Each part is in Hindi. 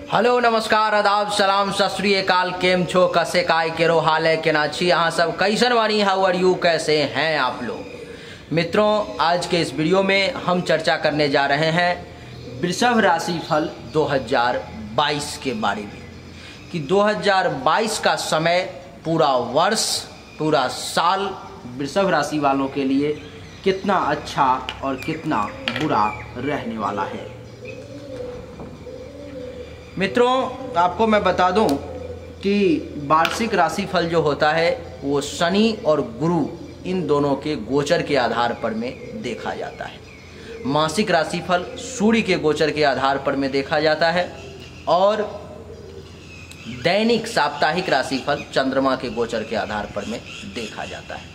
हेलो नमस्कार आदाब सलाम सत श्री अकाल। केम छो कसे काय केरो हाल है के नाची यहाँ सब कैसन वानी हाउ आर यू, कैसे हैं आप लोग। मित्रों, आज के इस वीडियो में हम चर्चा करने जा रहे हैं वृषभ राशि फल 2022 के बारे में कि 2022 का समय, पूरा वर्ष, पूरा साल वृषभ राशि वालों के लिए कितना अच्छा और कितना बुरा रहने वाला है। मित्रों, आपको मैं बता दूं कि वार्षिक राशिफल जो होता है वो शनि और गुरु इन दोनों के गोचर के आधार पर में देखा जाता है। मासिक राशिफल सूर्य के गोचर के आधार पर में देखा जाता है और दैनिक साप्ताहिक राशिफल चंद्रमा के गोचर के आधार पर में देखा जाता है।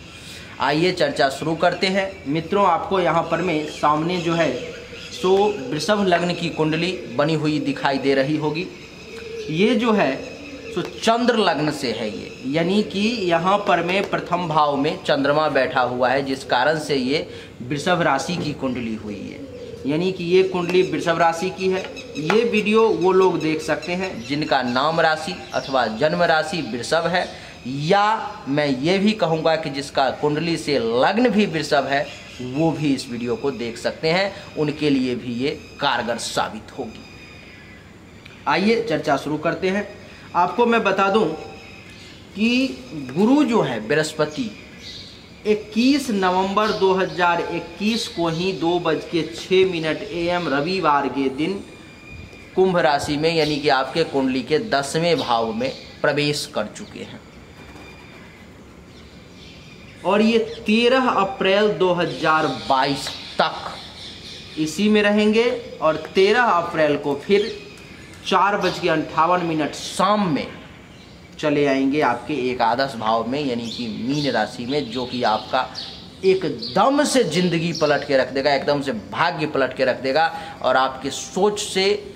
आइए चर्चा शुरू करते हैं। मित्रों, आपको यहाँ पर में सामने जो है सो वृषभ लग्न की कुंडली बनी हुई दिखाई दे रही होगी। ये जो है सो चंद्र लग्न से है ये, यानी कि यहाँ पर में प्रथम भाव में चंद्रमा बैठा हुआ है, जिस कारण से ये वृषभ राशि की कुंडली हुई है, यानी कि ये कुंडली वृषभ राशि की है। ये वीडियो वो लोग देख सकते हैं जिनका नाम राशि अथवा जन्म राशि वृषभ है, या मैं ये भी कहूँगा कि जिसका कुंडली से लग्न भी वृषभ है वो भी इस वीडियो को देख सकते हैं, उनके लिए भी ये कारगर साबित होगी। आइए चर्चा शुरू करते हैं। आपको मैं बता दूं कि गुरु जो है बृहस्पति 21 नवंबर 2021 को ही 2:06 AM रविवार के दिन कुंभ राशि में, यानी कि आपके कुंडली के 10वें भाव में प्रवेश कर चुके हैं और ये 13 अप्रैल 2022 तक इसी में रहेंगे और 13 अप्रैल को फिर 4:58 शाम में चले आएंगे आपके एकादश भाव में, यानी कि मीन राशि में, जो कि आपका एकदम से जिंदगी पलट के रख देगा, एकदम से भाग्य पलट के रख देगा और आपके सोच से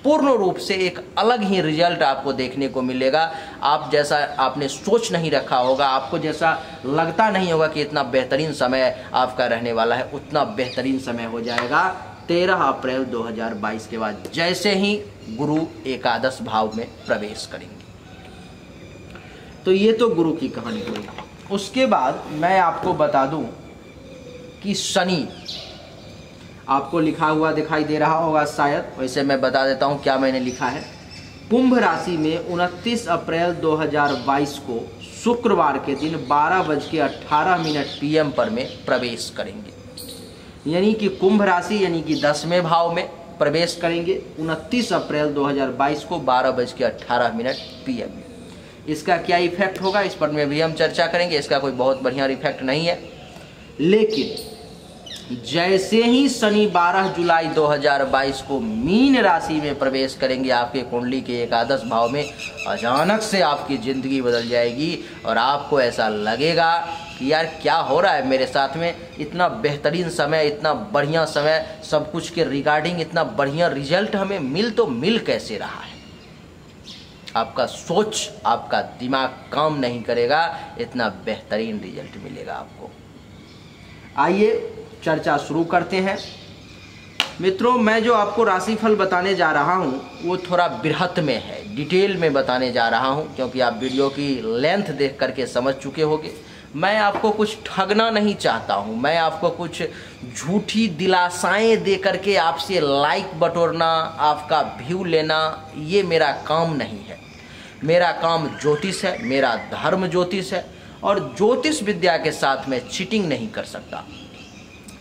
पूर्ण रूप से एक अलग ही रिजल्ट आपको देखने को मिलेगा। आप जैसा आपने सोच नहीं रखा होगा, आपको जैसा लगता नहीं होगा कि इतना बेहतरीन समय आपका रहने वाला है, उतना बेहतरीन समय हो जाएगा 13 अप्रैल 2022 के बाद, जैसे ही गुरु एकादश भाव में प्रवेश करेंगे। तो ये तो गुरु की कहानी हुई। उसके बाद मैं आपको बता दूं कि शनि, आपको लिखा हुआ दिखाई दे रहा होगा शायद, वैसे मैं बता देता हूं क्या मैंने लिखा है। कुंभ राशि में 29 अप्रैल 2022 को शुक्रवार के दिन 12:18 PM पर में प्रवेश करेंगे, यानी कि कुंभ राशि यानी कि 10वें भाव में प्रवेश करेंगे 29 अप्रैल 2022 को 12:18 PM। इसका क्या इफेक्ट होगा इस पर में भी हम चर्चा करेंगे। इसका कोई बहुत बढ़िया इफेक्ट नहीं है, लेकिन जैसे ही शनि 12 जुलाई 2022 को मीन राशि में प्रवेश करेंगे आपके कुंडली के एकादश भाव में, अचानक से आपकी ज़िंदगी बदल जाएगी और आपको ऐसा लगेगा कि यार क्या हो रहा है मेरे साथ में। इतना बेहतरीन समय, इतना बढ़िया समय, सब कुछ के रिगार्डिंग इतना बढ़िया रिजल्ट हमें मिल कैसे रहा है। आपका सोच, आपका दिमाग काम नहीं करेगा, इतना बेहतरीन रिजल्ट मिलेगा आपको। आइए चर्चा शुरू करते हैं। मित्रों, मैं जो आपको राशिफल बताने जा रहा हूं वो थोड़ा बृहत में है, डिटेल में बताने जा रहा हूं, क्योंकि आप वीडियो की लेंथ देख करके समझ चुके होंगे। मैं आपको कुछ ठगना नहीं चाहता हूं, मैं आपको कुछ झूठी दिलासाएं दे करके आपसे लाइक बटोरना, आपका व्यू लेना, ये मेरा काम नहीं है। मेरा काम ज्योतिष है, मेरा धर्म ज्योतिष है और ज्योतिष विद्या के साथ मैं चीटिंग नहीं कर सकता।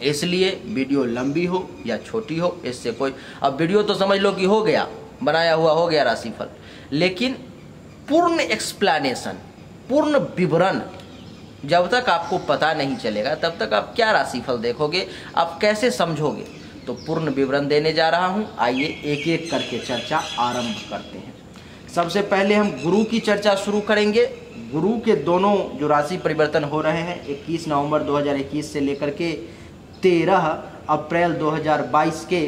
इसलिए वीडियो लंबी हो या छोटी हो, इससे कोई, अब वीडियो तो समझ लो कि हो गया, बनाया हुआ हो गया राशिफल, लेकिन पूर्ण एक्सप्लेनेशन, पूर्ण विवरण जब तक आपको पता नहीं चलेगा तब तक आप क्या राशिफल देखोगे, आप कैसे समझोगे। तो पूर्ण विवरण देने जा रहा हूं। आइए एक एक करके चर्चा आरंभ करते हैं। सबसे पहले हम गुरु की चर्चा शुरू करेंगे। गुरु के दोनों जो राशि परिवर्तन हो रहे हैं 21 नवंबर 2021 से लेकर के 13 अप्रैल 2022 के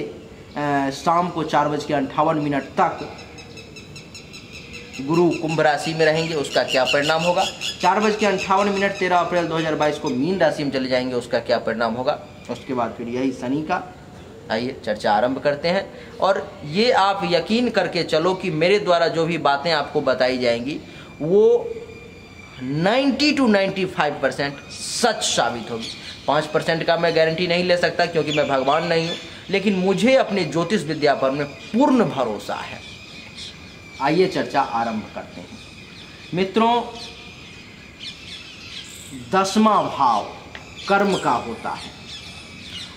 शाम को 4:58 तक गुरु कुंभ राशि में रहेंगे, उसका क्या परिणाम होगा। 4:58 13 अप्रैल 2022 को मीन राशि में चले जाएंगे, उसका क्या परिणाम होगा। उसके बाद फिर यही शनि का आइए चर्चा आरंभ करते हैं। और ये आप यकीन करके चलो कि मेरे द्वारा जो भी बातें आपको बताई जाएंगी वो 90 to 95% सच साबित होगी। 5% का मैं गारंटी नहीं ले सकता क्योंकि मैं भगवान नहीं हूँ, लेकिन मुझे अपने ज्योतिष विद्या पर में पूर्ण भरोसा है। आइए चर्चा आरंभ करते हैं मित्रों। 10वां भाव कर्म का होता है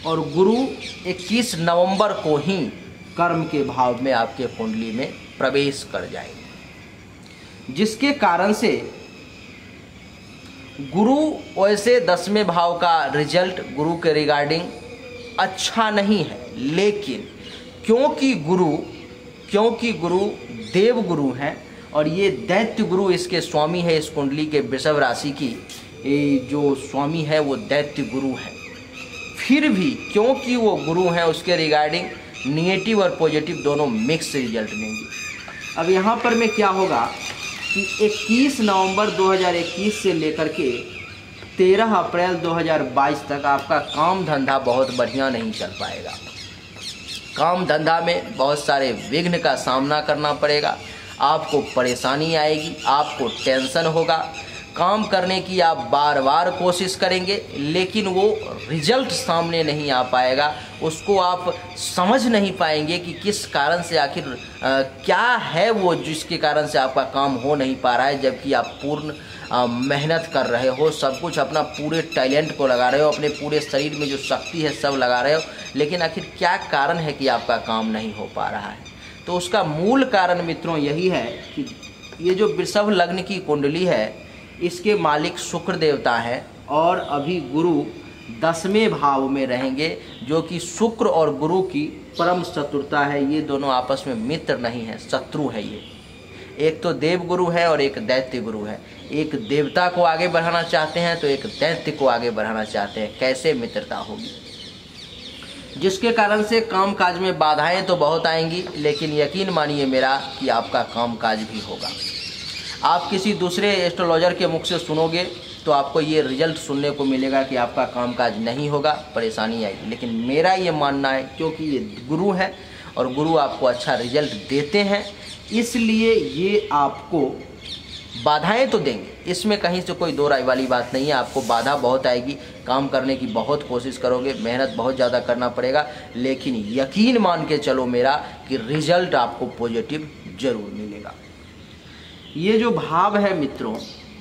और गुरु 21 नवंबर को ही कर्म के भाव में आपके कुंडली में प्रवेश कर जाएंगे, जिसके कारण से गुरु वैसे 10वें भाव का रिजल्ट गुरु के रिगार्डिंग अच्छा नहीं है, लेकिन क्योंकि गुरु देव गुरु हैं और ये दैत्य गुरु इसके स्वामी है, इस कुंडली के वृषभ राशि की जो स्वामी है वो दैत्य गुरु है, फिर भी क्योंकि वो गुरु हैं उसके रिगार्डिंग निगेटिव और पॉजिटिव दोनों मिक्स रिजल्ट देंगे। अब यहाँ पर में क्या होगा कि 21 नवंबर 2021 से लेकर के 13 अप्रैल 2022 तक आपका काम धंधा बहुत बढ़िया नहीं चल पाएगा। काम धंधा में बहुत सारे विघ्न का सामना करना पड़ेगा, आपको परेशानी आएगी, आपको टेंशन होगा। काम करने की आप बार बार कोशिश करेंगे लेकिन वो रिजल्ट सामने नहीं आ पाएगा, उसको आप समझ नहीं पाएंगे कि किस कारण से आखिर क्या है वो जिसके कारण से आपका काम हो नहीं पा रहा है, जबकि आप पूर्ण मेहनत कर रहे हो, सब कुछ अपना पूरे टैलेंट को लगा रहे हो, अपने पूरे शरीर में जो शक्ति है सब लगा रहे हो, लेकिन आखिर क्या कारण है कि आपका काम नहीं हो पा रहा है। तो उसका मूल कारण मित्रों यही है कि ये जो वृषभ लग्न की कुंडली है इसके मालिक शुक्र देवता हैं और अभी गुरु 10वें भाव में रहेंगे, जो कि शुक्र और गुरु की परम शत्रुता है। ये दोनों आपस में मित्र नहीं है, शत्रु है। ये एक तो देव गुरु है और एक दैत्य गुरु है। एक देवता को आगे बढ़ाना चाहते हैं तो एक दैत्य को आगे बढ़ाना चाहते हैं। कैसे मित्रता होगी, जिसके कारण से कामकाज में बाधाएं तो बहुत आएंगी, लेकिन यकीन मानिए मेरा कि आपका कामकाज भी होगा। आप किसी दूसरे एस्ट्रोलॉजर के मुख से सुनोगे तो आपको ये रिजल्ट सुनने को मिलेगा कि आपका कामकाज नहीं होगा, परेशानी आएगी, लेकिन मेरा ये मानना है क्योंकि ये गुरु है और गुरु आपको अच्छा रिजल्ट देते हैं, इसलिए ये आपको बाधाएं तो देंगे, इसमें कहीं से कोई दो राय वाली बात नहीं है। आपको बाधा बहुत आएगी, काम करने की बहुत कोशिश करोगे, मेहनत बहुत ज़्यादा करना पड़ेगा, लेकिन यकीन मान के चलो मेरा कि रिजल्ट आपको पॉजिटिव जरूर मिलेगा। ये जो भाव है मित्रों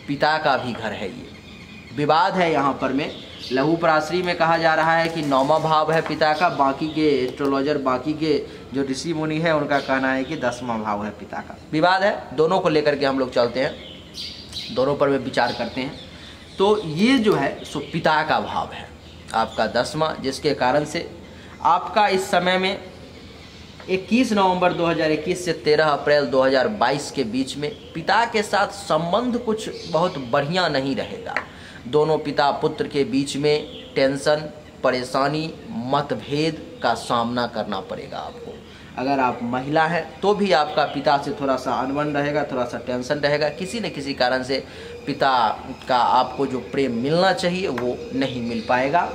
पिता का भी घर है, ये विवाद है यहाँ पर में लघु पराश्री में कहा जा रहा है कि 9वां भाव है पिता का, बाकी के एस्ट्रोलॉजर बाकी के जो ऋषि मुनि है उनका कहना है कि 10वां भाव है पिता का। विवाद है, दोनों को लेकर के हम लोग चलते हैं, दोनों पर में विचार करते हैं। तो ये जो है सो पिता का भाव है आपका 10वां, जिसके कारण से आपका इस समय में 21 नवंबर 2021 से 13 अप्रैल 2022 के बीच में पिता के साथ संबंध कुछ बहुत बढ़िया नहीं रहेगा। दोनों पिता पुत्र के बीच में टेंशन, परेशानी, मतभेद का सामना करना पड़ेगा आपको। अगर आप महिला हैं तो भी आपका पिता से थोड़ा सा अनबन रहेगा, थोड़ा सा टेंशन रहेगा, किसी न किसी कारण से पिता का आपको जो प्रेम मिलना चाहिए वो नहीं मिल पाएगा।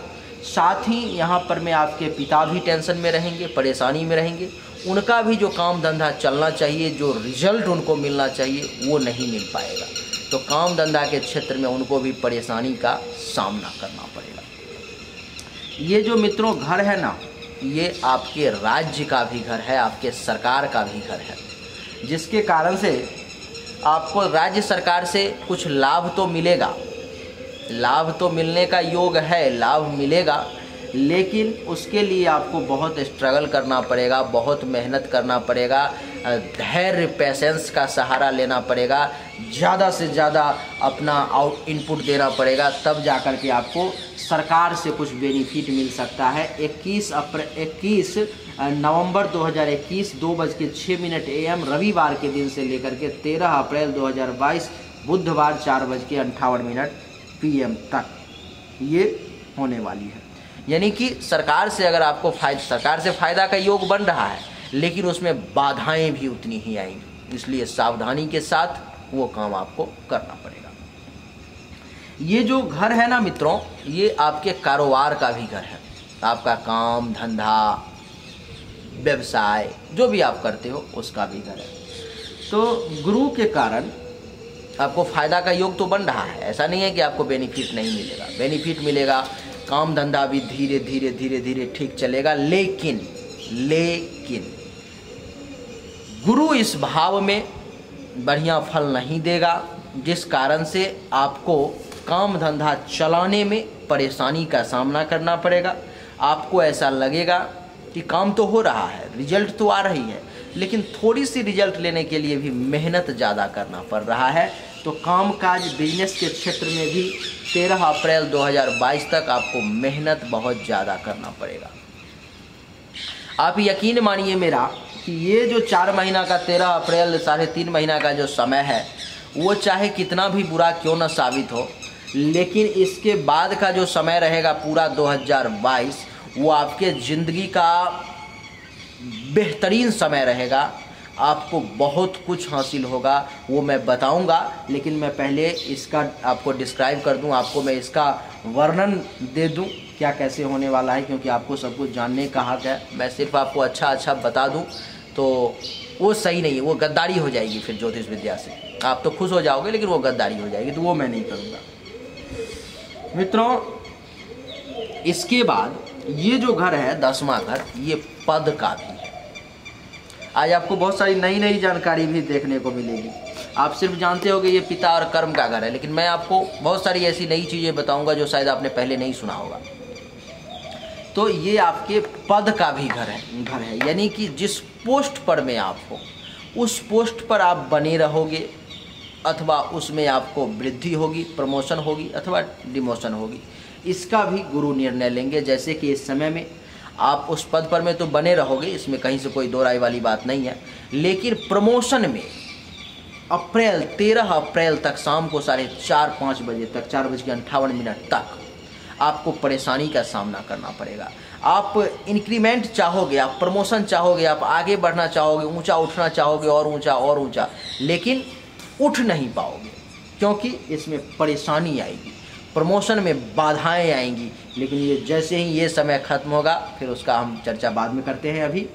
साथ ही यहाँ पर में आपके पिता भी टेंशन में रहेंगे, परेशानी में रहेंगे, उनका भी जो काम धंधा चलना चाहिए, जो रिजल्ट उनको मिलना चाहिए वो नहीं मिल पाएगा। तो काम धंधा के क्षेत्र में उनको भी परेशानी का सामना करना पड़ेगा। ये जो मित्रों घर है ना, ये आपके राज्य का भी घर है, आपके सरकार का भी घर है, जिसके कारण से आपको राज्य सरकार से कुछ लाभ तो मिलेगा, लाभ तो मिलने का योग है, लाभ मिलेगा, लेकिन उसके लिए आपको बहुत स्ट्रगल करना पड़ेगा, बहुत मेहनत करना पड़ेगा, धैर्य पेशेंस का सहारा लेना पड़ेगा, ज़्यादा से ज़्यादा अपना इनपुट देना पड़ेगा, तब जाकर के आपको सरकार से कुछ बेनिफिट मिल सकता है। 21 नवंबर 2021 2:06 AM रविवार के दिन से लेकर के 13 अप्रैल 2022 बुधवार 4:58 PM तक ये होने वाली है। यानी कि सरकार से अगर आपको सरकार से फ़ायदा का योग बन रहा है, लेकिन उसमें बाधाएं भी उतनी ही आएंगी, इसलिए सावधानी के साथ वो काम आपको करना पड़ेगा। ये जो घर है ना मित्रों, ये आपके कारोबार का भी घर है, आपका काम धंधा, व्यवसाय जो भी आप करते हो उसका भी घर है। तो गुरु के कारण आपको फ़ायदा का योग तो बन रहा है, ऐसा नहीं है कि आपको बेनिफिट नहीं मिलेगा, बेनिफिट मिलेगा, काम धंधा भी धीरे धीरे धीरे धीरे ठीक चलेगा। लेकिन गुरु इस भाव में बढ़िया फल नहीं देगा, जिस कारण से आपको काम धंधा चलाने में परेशानी का सामना करना पड़ेगा। आपको ऐसा लगेगा कि काम तो हो रहा है, रिजल्ट तो आ रही है, लेकिन थोड़ी सी रिजल्ट लेने के लिए भी मेहनत ज़्यादा करना पड़ रहा है। तो कामकाज बिजनेस के क्षेत्र में भी 13 अप्रैल 2022 तक आपको मेहनत बहुत ज़्यादा करना पड़ेगा। आप यकीन मानिए मेरा कि ये जो 4 महीना का 13 अप्रैल 3.5 महीना का जो समय है, वो चाहे कितना भी बुरा क्यों न साबित हो, लेकिन इसके बाद का जो समय रहेगा पूरा 2022, वो आपके ज़िंदगी का बेहतरीन समय रहेगा। आपको बहुत कुछ हासिल होगा, वो मैं बताऊंगा, लेकिन मैं पहले इसका आपको डिस्क्राइब कर दूं, आपको मैं इसका वर्णन दे दूं क्या कैसे होने वाला है, क्योंकि आपको सब कुछ जानने का हक है। मैं सिर्फ आपको अच्छा बता दूं तो वो सही नहीं है, वो गद्दारी हो जाएगी फिर ज्योतिष विद्या से। आप तो खुश हो जाओगे लेकिन वो गद्दारी हो जाएगी, तो वो मैं नहीं करूँगा। मित्रों, इसके बाद ये जो घर है 10वां घर, ये पद का भी है। आज आपको बहुत सारी नई जानकारी भी देखने को मिलेगी। आप सिर्फ जानते हो कि ये पिता और कर्म का घर है, लेकिन मैं आपको बहुत सारी ऐसी नई चीज़ें बताऊंगा जो शायद आपने पहले नहीं सुना होगा। तो ये आपके पद का भी घर है, यानी कि जिस पोस्ट पर में आप हो उस पोस्ट पर आप बने रहोगे, अथवा उसमें आपको वृद्धि होगी, प्रमोशन होगी अथवा डिमोशन होगी, इसका भी गुरु निर्णय लेंगे। जैसे कि इस समय में आप उस पद पर में तो बने रहोगे, इसमें कहीं से कोई दो राय वाली बात नहीं है, लेकिन प्रमोशन में 13 अप्रैल तक शाम को 4:30-5 बजे तक, 4:58 तक आपको परेशानी का सामना करना पड़ेगा। आप इंक्रीमेंट चाहोगे, आप प्रमोशन चाहोगे, आप आगे बढ़ना चाहोगे, ऊंचा उठना चाहोगे और ऊंचा, लेकिन उठ नहीं पाओगे, क्योंकि इसमें परेशानी आएगी, प्रमोशन में बाधाएं आएंगी। लेकिन ये जैसे ही ये समय खत्म होगा, फिर उसका हम चर्चा बाद में करते हैं। अभी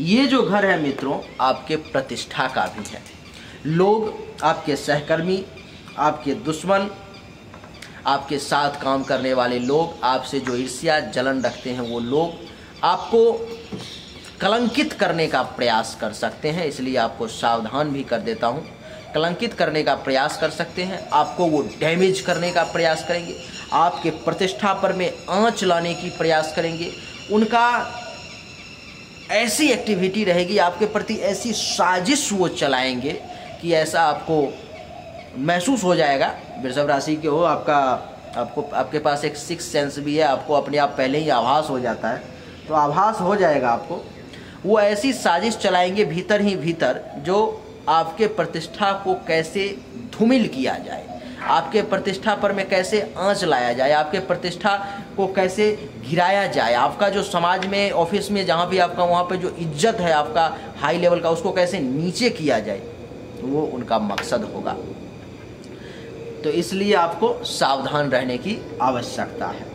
ये जो घर है मित्रों, आपके प्रतिष्ठा का भी है। लोग, आपके सहकर्मी, आपके दुश्मन, आपके साथ काम करने वाले लोग, आपसे जो ईर्ष्या जलन रखते हैं, वो लोग आपको कलंकित करने का प्रयास कर सकते हैं। इसलिए आपको सावधान भी कर देता हूँ। कलंकित करने का प्रयास कर सकते हैं, आपको वो डैमेज करने का प्रयास करेंगे, आपके प्रतिष्ठा पर में आंच लाने की प्रयास करेंगे। उनका ऐसी एक्टिविटी रहेगी, आपके प्रति ऐसी साजिश वो चलाएंगे कि ऐसा आपको महसूस हो जाएगा। वृषभ राशि के हो, आपके पास एक सिक्स सेंस भी है, आपको अपने आप पहले ही आभास हो जाता है, तो आभास हो जाएगा आपको। वो ऐसी साजिश चलाएंगे भीतर ही भीतर, जो आपके प्रतिष्ठा को कैसे धूमिल किया जाए, आपके प्रतिष्ठा पर में कैसे आंच लाया जाए, आपके प्रतिष्ठा को कैसे गिराया जाए, आपका जो समाज में, ऑफिस में, जहाँ भी आपका, वहाँ पे जो इज्जत है आपका हाई लेवल का, उसको कैसे नीचे किया जाए, वो उनका मकसद होगा। तो इसलिए आपको सावधान रहने की आवश्यकता है।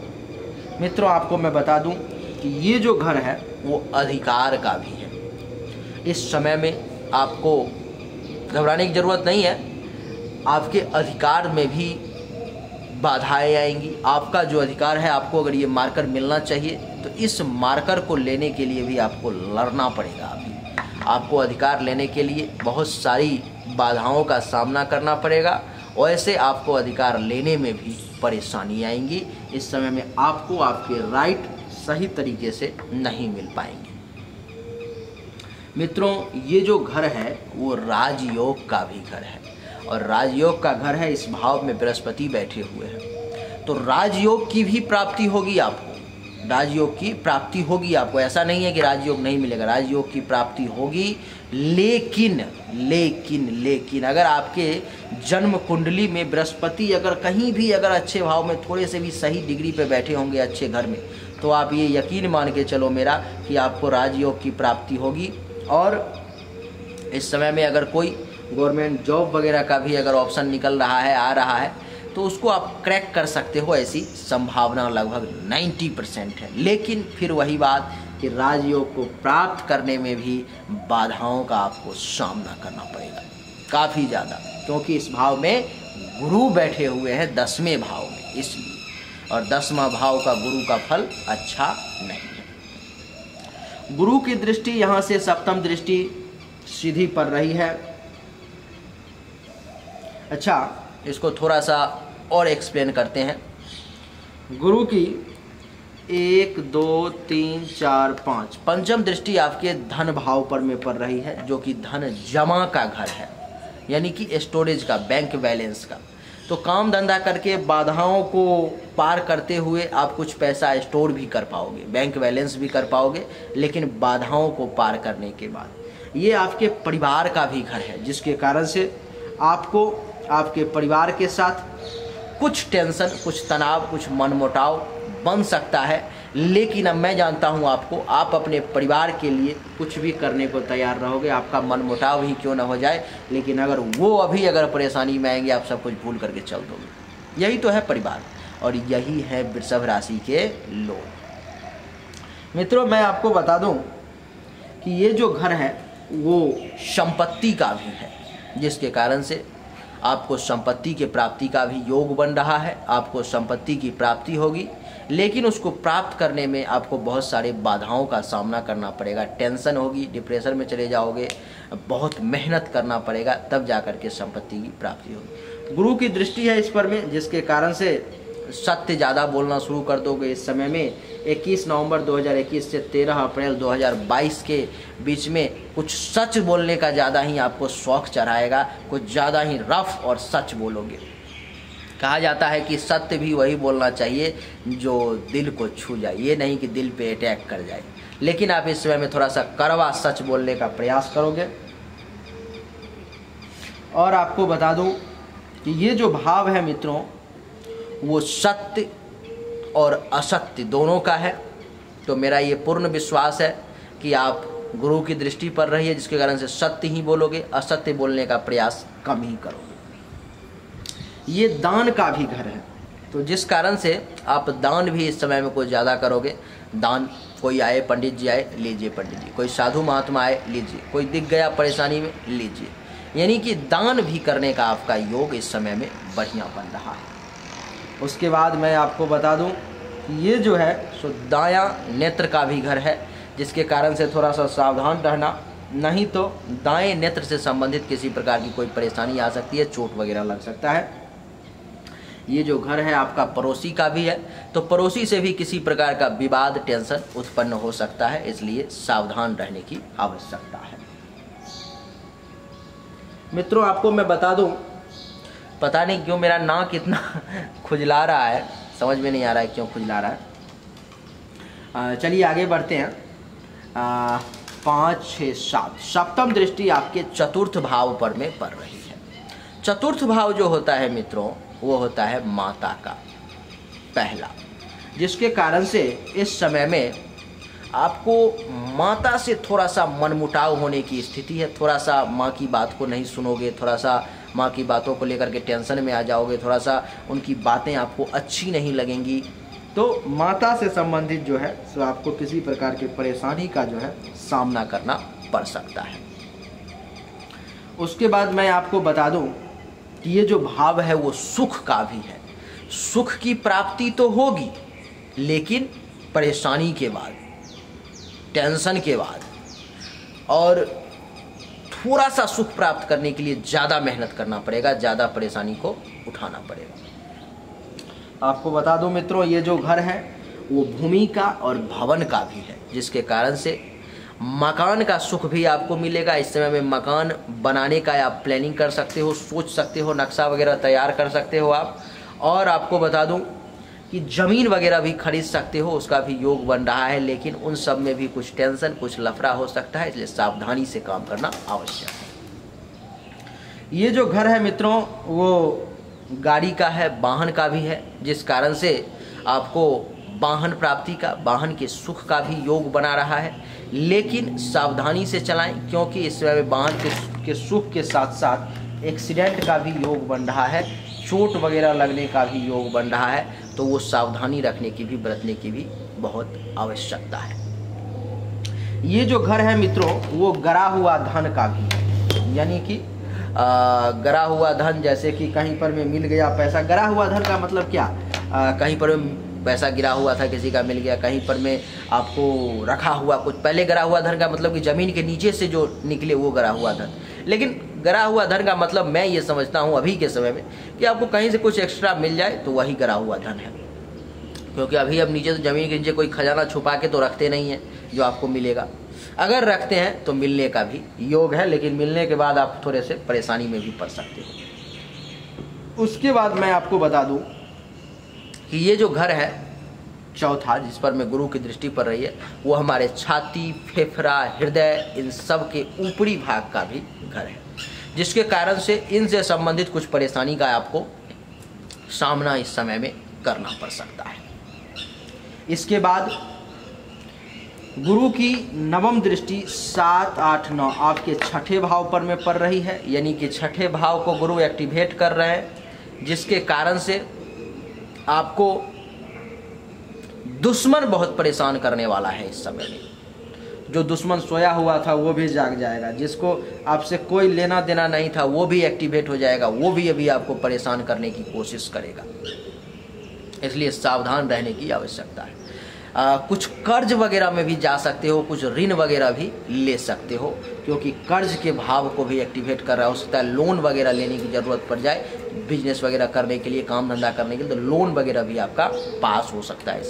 मित्रों, आपको मैं बता दूं कि ये जो घर है वो अधिकार का भी है। इस समय में आपको घबराने की ज़रूरत नहीं है, आपके अधिकार में भी बाधाएं आएंगी। आपका जो अधिकार है, आपको अगर ये मार्कर मिलना चाहिए, तो इस मार्कर को लेने के लिए भी आपको लड़ना पड़ेगा। अभी आपको अधिकार लेने के लिए बहुत सारी बाधाओं का सामना करना पड़ेगा, और ऐसे आपको अधिकार लेने में भी परेशानी आएंगी। इस समय में आपको आपके राइट सही तरीके से नहीं मिल पाएंगे। मित्रों, ये जो घर है वो राजयोग का भी घर है, और राजयोग का घर है, इस भाव में बृहस्पति बैठे हुए हैं, तो राजयोग की भी प्राप्ति होगी आपको, राजयोग की प्राप्ति होगी आपको। ऐसा नहीं है कि राजयोग नहीं मिलेगा, राजयोग की प्राप्ति होगी। लेकिन अगर आपके जन्म कुंडली में बृहस्पति अगर कहीं भी अगर अच्छे भाव में, थोड़े से भी सही डिग्री पे बैठे होंगे अच्छे घर में, तो आप ये यकीन मान के चलो मेरा कि आपको राजयोग की प्राप्ति होगी। और इस समय में अगर कोई गवर्नमेंट जॉब वगैरह का भी अगर ऑप्शन निकल रहा है, आ रहा है, तो उसको आप क्रैक कर सकते हो, ऐसी संभावना लगभग 90% है। लेकिन फिर वही बात कि राजयोग को प्राप्त करने में भी बाधाओं का आपको सामना करना पड़ेगा काफ़ी ज़्यादा, क्योंकि इस भाव में गुरु बैठे हुए हैं 10वें भाव में, इसलिए। और 10वां भाव का गुरु का फल अच्छा नहीं है। गुरु की दृष्टि यहाँ से सप्तम दृष्टि सीधी पड़ रही है। अच्छा, इसको थोड़ा सा और एक्सप्लेन करते हैं। गुरु की 1 2 3 4 5 पंचम दृष्टि आपके धन भाव पर में पड़ रही है, जो कि धन जमा का घर है, यानी कि स्टोरेज का, बैंक बैलेंस का। तो काम धंधा करके बाधाओं को पार करते हुए आप कुछ पैसा स्टोर भी कर पाओगे, बैंक बैलेंस भी कर पाओगे, लेकिन बाधाओं को पार करने के बाद ये आपके परिवार का भी घर है, जिसके कारण से आपको आपके परिवार के साथ कुछ टेंशन, कुछ तनाव, कुछ मनमुटाव बन सकता है। लेकिन अब मैं जानता हूँ आपको, आप अपने परिवार के लिए कुछ भी करने को तैयार रहोगे, आपका मनमुटाव ही क्यों ना हो जाए, लेकिन अगर वो अगर परेशानी में आएंगे, आप सब कुछ भूल करके चल दोगे। यही तो है परिवार, और यही है वृषभ राशि के लोग। मित्रों, मैं आपको बता दूं कि ये जो घर है वो संपत्ति का भी है, जिसके कारण से आपको संपत्ति के प्राप्ति का भी योग बन रहा है। आपको संपत्ति की प्राप्ति होगी, लेकिन उसको प्राप्त करने में आपको बहुत सारे बाधाओं का सामना करना पड़ेगा, टेंशन होगी, डिप्रेशन में चले जाओगे, बहुत मेहनत करना पड़ेगा, तब जाकर के संपत्ति की प्राप्ति होगी। गुरु की दृष्टि है इस पर में, जिसके कारण से सत्य ज़्यादा बोलना शुरू कर दोगे। इस समय में 21 नवंबर 2021 से 13 अप्रैल 2022 के बीच में कुछ सच बोलने का ज़्यादा ही आपको शौक चढ़ाएगा, कुछ ज़्यादा ही रफ और सच बोलोगे। कहा जाता है कि सत्य भी वही बोलना चाहिए जो दिल को छू जाए, ये नहीं कि दिल पे अटैक कर जाए। लेकिन आप इस समय में थोड़ा सा कड़वा सच बोलने का प्रयास करोगे। और आपको बता दूं कि ये जो भाव है मित्रों, वो सत्य और असत्य दोनों का है। तो मेरा ये पूर्ण विश्वास है कि आप गुरु की दृष्टि पड़ रही है, जिसके कारण से सत्य ही बोलोगे, असत्य बोलने का प्रयास कम ही करोगे। ये दान का भी घर है, तो जिस कारण से आप दान भी इस समय में कुछ ज़्यादा करोगे। दान, कोई आए, पंडित जी आए, लीजिए पंडित जी, कोई साधु महात्मा आए, लीजिए, कोई दिख गया परेशानी में, लीजिए। यानी कि दान भी करने का आपका योग इस समय में बढ़िया बन रहा है। उसके बाद मैं आपको बता दूं कि ये जो है सो दायां नेत्र का भी घर है, जिसके कारण से थोड़ा सा सावधान रहना, नहीं तो दाएं नेत्र से संबंधित किसी प्रकार की कोई परेशानी आ सकती है, चोट वगैरह लग सकता है। ये जो घर है आपका पड़ोसी का भी है, तो पड़ोसी से भी किसी प्रकार का विवाद, टेंशन उत्पन्न हो सकता है, इसलिए सावधान रहने की आवश्यकता है। मित्रों, आपको मैं बता दूं, पता नहीं क्यों मेरा नाक इतना खुजला रहा है, समझ में नहीं आ रहा है क्यों खुजला रहा है। चलिए आगे बढ़ते हैं। 5 6 7 सप्तम दृष्टि आपके चतुर्थ भाव पर में पड़ रही है। चतुर्थ भाव जो होता है मित्रों, वो होता है माता का पहला, जिसके कारण से इस समय में आपको माता से थोड़ा सा मनमुटाव होने की स्थिति है। थोड़ा सा माँ की बात को नहीं सुनोगे, थोड़ा सा माँ की बातों को लेकर के टेंशन में आ जाओगे, थोड़ा सा उनकी बातें आपको अच्छी नहीं लगेंगी। तो माता से संबंधित जो है सो आपको किसी प्रकार की परेशानी का जो है सामना करना पड़ सकता है। उसके बाद मैं आपको बता दूं कि ये जो भाव है वो सुख का भी है। सुख की प्राप्ति तो होगी, लेकिन परेशानी के बाद, टेंशन के बाद, और थोड़ा सा सुख प्राप्त करने के लिए ज़्यादा मेहनत करना पड़ेगा, ज़्यादा परेशानी को उठाना पड़ेगा। आपको बता दूं मित्रों, ये जो घर है वो भूमि का और भवन का भी है, जिसके कारण से मकान का सुख भी आपको मिलेगा। इस समय में मकान बनाने का आप प्लानिंग कर सकते हो, सोच सकते हो, नक्शा वगैरह तैयार कर सकते हो आप। और आपको बता दूं कि ज़मीन वगैरह भी खरीद सकते हो, उसका भी योग बन रहा है। लेकिन उन सब में भी कुछ टेंशन, कुछ लफड़ा हो सकता है, इसलिए सावधानी से काम करना आवश्यक है। ये जो घर है मित्रों, वो गाड़ी का है, वाहन का भी है, जिस कारण से आपको वाहन प्राप्ति का, वाहन के सुख का भी योग बना रहा है। लेकिन सावधानी से चलाएं, क्योंकि इस समय वाहन के सुख के साथ साथ एक्सीडेंट का भी योग बन रहा है, चोट वगैरह लगने का भी योग बन रहा है। तो वो सावधानी रखने की भी, बरतने की भी बहुत आवश्यकता है। ये जो घर है मित्रों वो गरा हुआ धन का भी है, यानी कि गरा हुआ धन, जैसे कि कहीं पर में मिल गया पैसा। गरा हुआ धन का मतलब क्या, कहीं पर पैसा गिरा हुआ था किसी का मिल गया, कहीं पर में आपको रखा हुआ कुछ। पहले गरा हुआ धन का मतलब कि ज़मीन के नीचे से जो निकले वो गरा हुआ धन। लेकिन गरा हुआ धन का मतलब मैं ये समझता हूँ अभी के समय में कि आपको कहीं से कुछ एक्स्ट्रा मिल जाए तो वही गरा हुआ धन है, क्योंकि अभी अब नीचे ज़मीन के नीचे कोई खजाना छुपा के तो रखते नहीं है जो आपको मिलेगा। अगर रखते हैं तो मिलने का भी योग है, लेकिन मिलने के बाद आप थोड़े से परेशानी में भी पड़ सकते हो। उसके बाद मैं आपको बता दूं कि ये जो घर है चौथा, जिस पर में गुरु की दृष्टि पड़ रही है, वो हमारे छाती, फेफड़ा, हृदय, इन सब के ऊपरी भाग का भी घर है, जिसके कारण से इनसे संबंधित कुछ परेशानी का आपको सामना इस समय में करना पड़ सकता है। इसके बाद गुरु की नवम दृष्टि 7, 8, 9 आपके छठे भाव पर में पड़ रही है, यानी कि छठे भाव को गुरु एक्टिवेट कर रहे हैं, जिसके कारण से आपको दुश्मन बहुत परेशान करने वाला है। इस समय में जो दुश्मन सोया हुआ था वो भी जाग जाएगा, जिसको आपसे कोई लेना देना नहीं था वो भी एक्टिवेट हो जाएगा, वो भी अभी आपको परेशान करने की कोशिश करेगा। इसलिए सावधान रहने की आवश्यकता है। कुछ कर्ज वगैरह में भी जा सकते हो, कुछ ऋण वगैरह भी ले सकते हो, क्योंकि कर्ज के भाव को भी एक्टिवेट कर रहा है। हो सकता है लोन वगैरह लेने की ज़रूरत पड़ जाए, बिजनेस वगैरह करने के लिए, काम धंधा करने के लिए, तो लोन वगैरह भी आपका पास हो सकता है।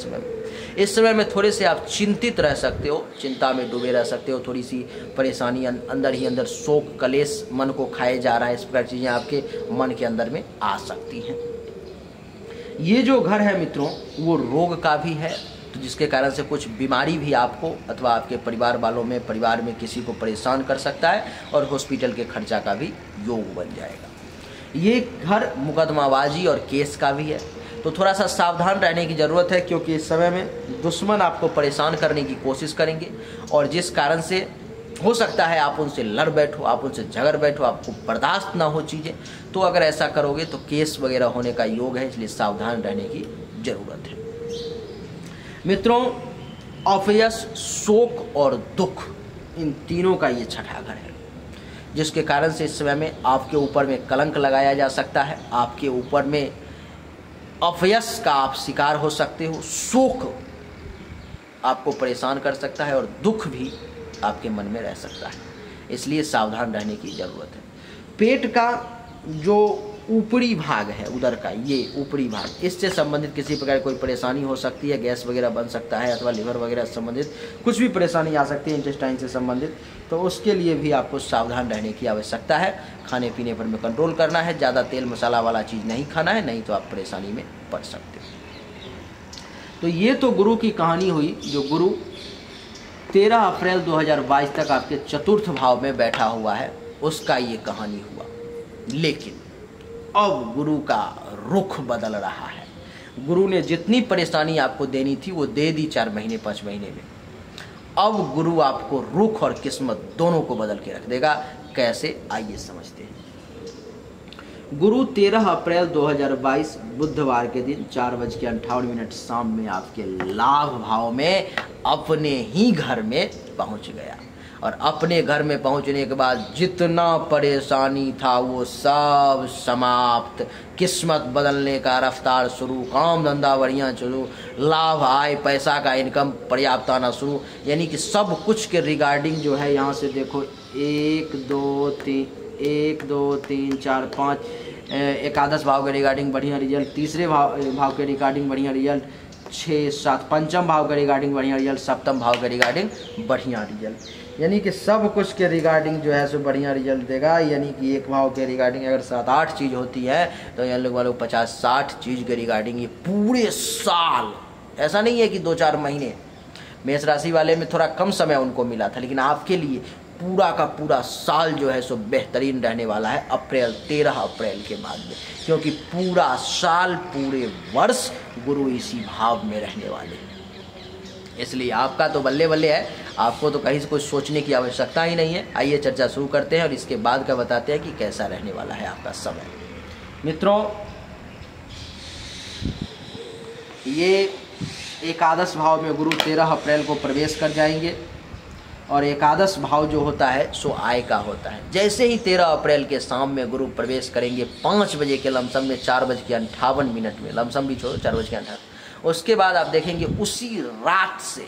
इस समय में थोड़े से आप चिंतित रह सकते हो, चिंता में डूबे रह सकते हो, थोड़ी सी परेशानी अंदर ही अंदर, शोक कलेश मन को खाए जा रहा है, इस प्रकार चीज़ें आपके मन के अंदर में आ सकती हैं। ये जो घर है मित्रों वो रोग का भी है, तो जिसके कारण से कुछ बीमारी भी आपको अथवा आपके परिवार वालों में, परिवार में किसी को परेशान कर सकता है, और हॉस्पिटल के खर्चा का भी योग बन जाएगा। ये घर मुकदमाबाजी और केस का भी है, तो थोड़ा सा सावधान रहने की ज़रूरत है, क्योंकि इस समय में दुश्मन आपको परेशान करने की कोशिश करेंगे, और जिस कारण से हो सकता है आप उनसे लड़ बैठो, आप उनसे झगड़ बैठो, आपको बर्दाश्त ना हो चीज़ें, तो अगर ऐसा करोगे तो केस वगैरह होने का योग है, इसलिए सावधान रहने की ज़रूरत है। मित्रों, अपयश, शोक और दुख, इन तीनों का ये छठा घर है, जिसके कारण से इस समय में आपके ऊपर में कलंक लगाया जा सकता है, आपके ऊपर में अपयश का आप शिकार हो सकते हो, शोक आपको परेशान कर सकता है, और दुख भी आपके मन में रह सकता है। इसलिए सावधान रहने की ज़रूरत है। पेट का जो ऊपरी भाग है, उधर का ये ऊपरी भाग, इससे संबंधित किसी प्रकार कोई परेशानी हो सकती है, गैस वगैरह बन सकता है, अथवा लिवर वगैरह से संबंधित कुछ भी परेशानी आ सकती है, इंटेस्टाइन से संबंधित, तो उसके लिए भी आपको सावधान रहने की आवश्यकता है। खाने पीने पर में कंट्रोल करना है, ज़्यादा तेल मसाला वाला चीज़ नहीं खाना है, नहीं तो आप परेशानी में पड़ सकते हो। तो ये तो गुरु की कहानी हुई, जो गुरु 13 अप्रैल 2022 तक आपके चतुर्थ भाव में बैठा हुआ है, उसका ये कहानी हुआ। लेकिन अब गुरु का रुख बदल रहा है। गुरु ने जितनी परेशानी आपको देनी थी वो दे दी 4 महीने 5 महीने में। अब गुरु आपको रुख और किस्मत दोनों को बदल के रख देगा। कैसे, आइए समझते हैं। गुरु 13 अप्रैल 2022 बुधवार के दिन 4:58 शाम में आपके लाभ भाव में अपने ही घर में पहुंच गया, और अपने घर में पहुंचने के बाद जितना परेशानी था वो सब समाप्त। किस्मत बदलने का रफ्तार शुरू, काम धंधा बढ़िया शुरू, लाभ, आय, पैसा का इनकम पर्याप्त आना शुरू, यानी कि सब कुछ के रिगार्डिंग जो है, यहाँ से देखो 1 2 3 4 5 एकादश भाव के रिगार्डिंग बढ़िया रिजल्ट, तीसरे भाव के रिगार्डिंग बढ़िया रिजल्ट, 6 7 पंचम भाव के रिगार्डिंग बढ़िया रिजल्ट, सप्तम भाव के रिगार्डिंग बढ़िया रिजल्ट, यानी कि सब कुछ के रिगार्डिंग जो है सो बढ़िया रिजल्ट देगा। यानी कि एक भाव के रिगार्डिंग अगर 7-8 चीज़ होती है तो यहाँ लोग वालों 50-60 चीज़ के रिगार्डिंग ये पूरे साल, ऐसा नहीं है कि 2-4 महीने। मेष राशि वाले में थोड़ा कम समय उनको मिला था, लेकिन आपके लिए पूरा का पूरा साल जो है सो बेहतरीन रहने वाला है 13 अप्रैल के बाद में, क्योंकि पूरा साल, पूरे वर्ष गुरु इसी भाव में रहने वाले हैं। इसलिए आपका तो बल्ले बल्ले है, आपको तो कहीं से कुछ सोचने की आवश्यकता ही नहीं है। आइए चर्चा शुरू करते हैं और इसके बाद का बताते हैं कि कैसा रहने वाला है आपका समय। मित्रों, ये एकादश भाव में गुरु 13 अप्रैल को प्रवेश कर जाएंगे। और एकादश भाव जो होता है सो आय का होता है। जैसे ही 13 अप्रैल के शाम में गुरु प्रवेश करेंगे 5 बजे के लमसम में, 4:58 में, लमसम भी छोड़ो 4:58, उसके बाद आप देखेंगे उसी रात से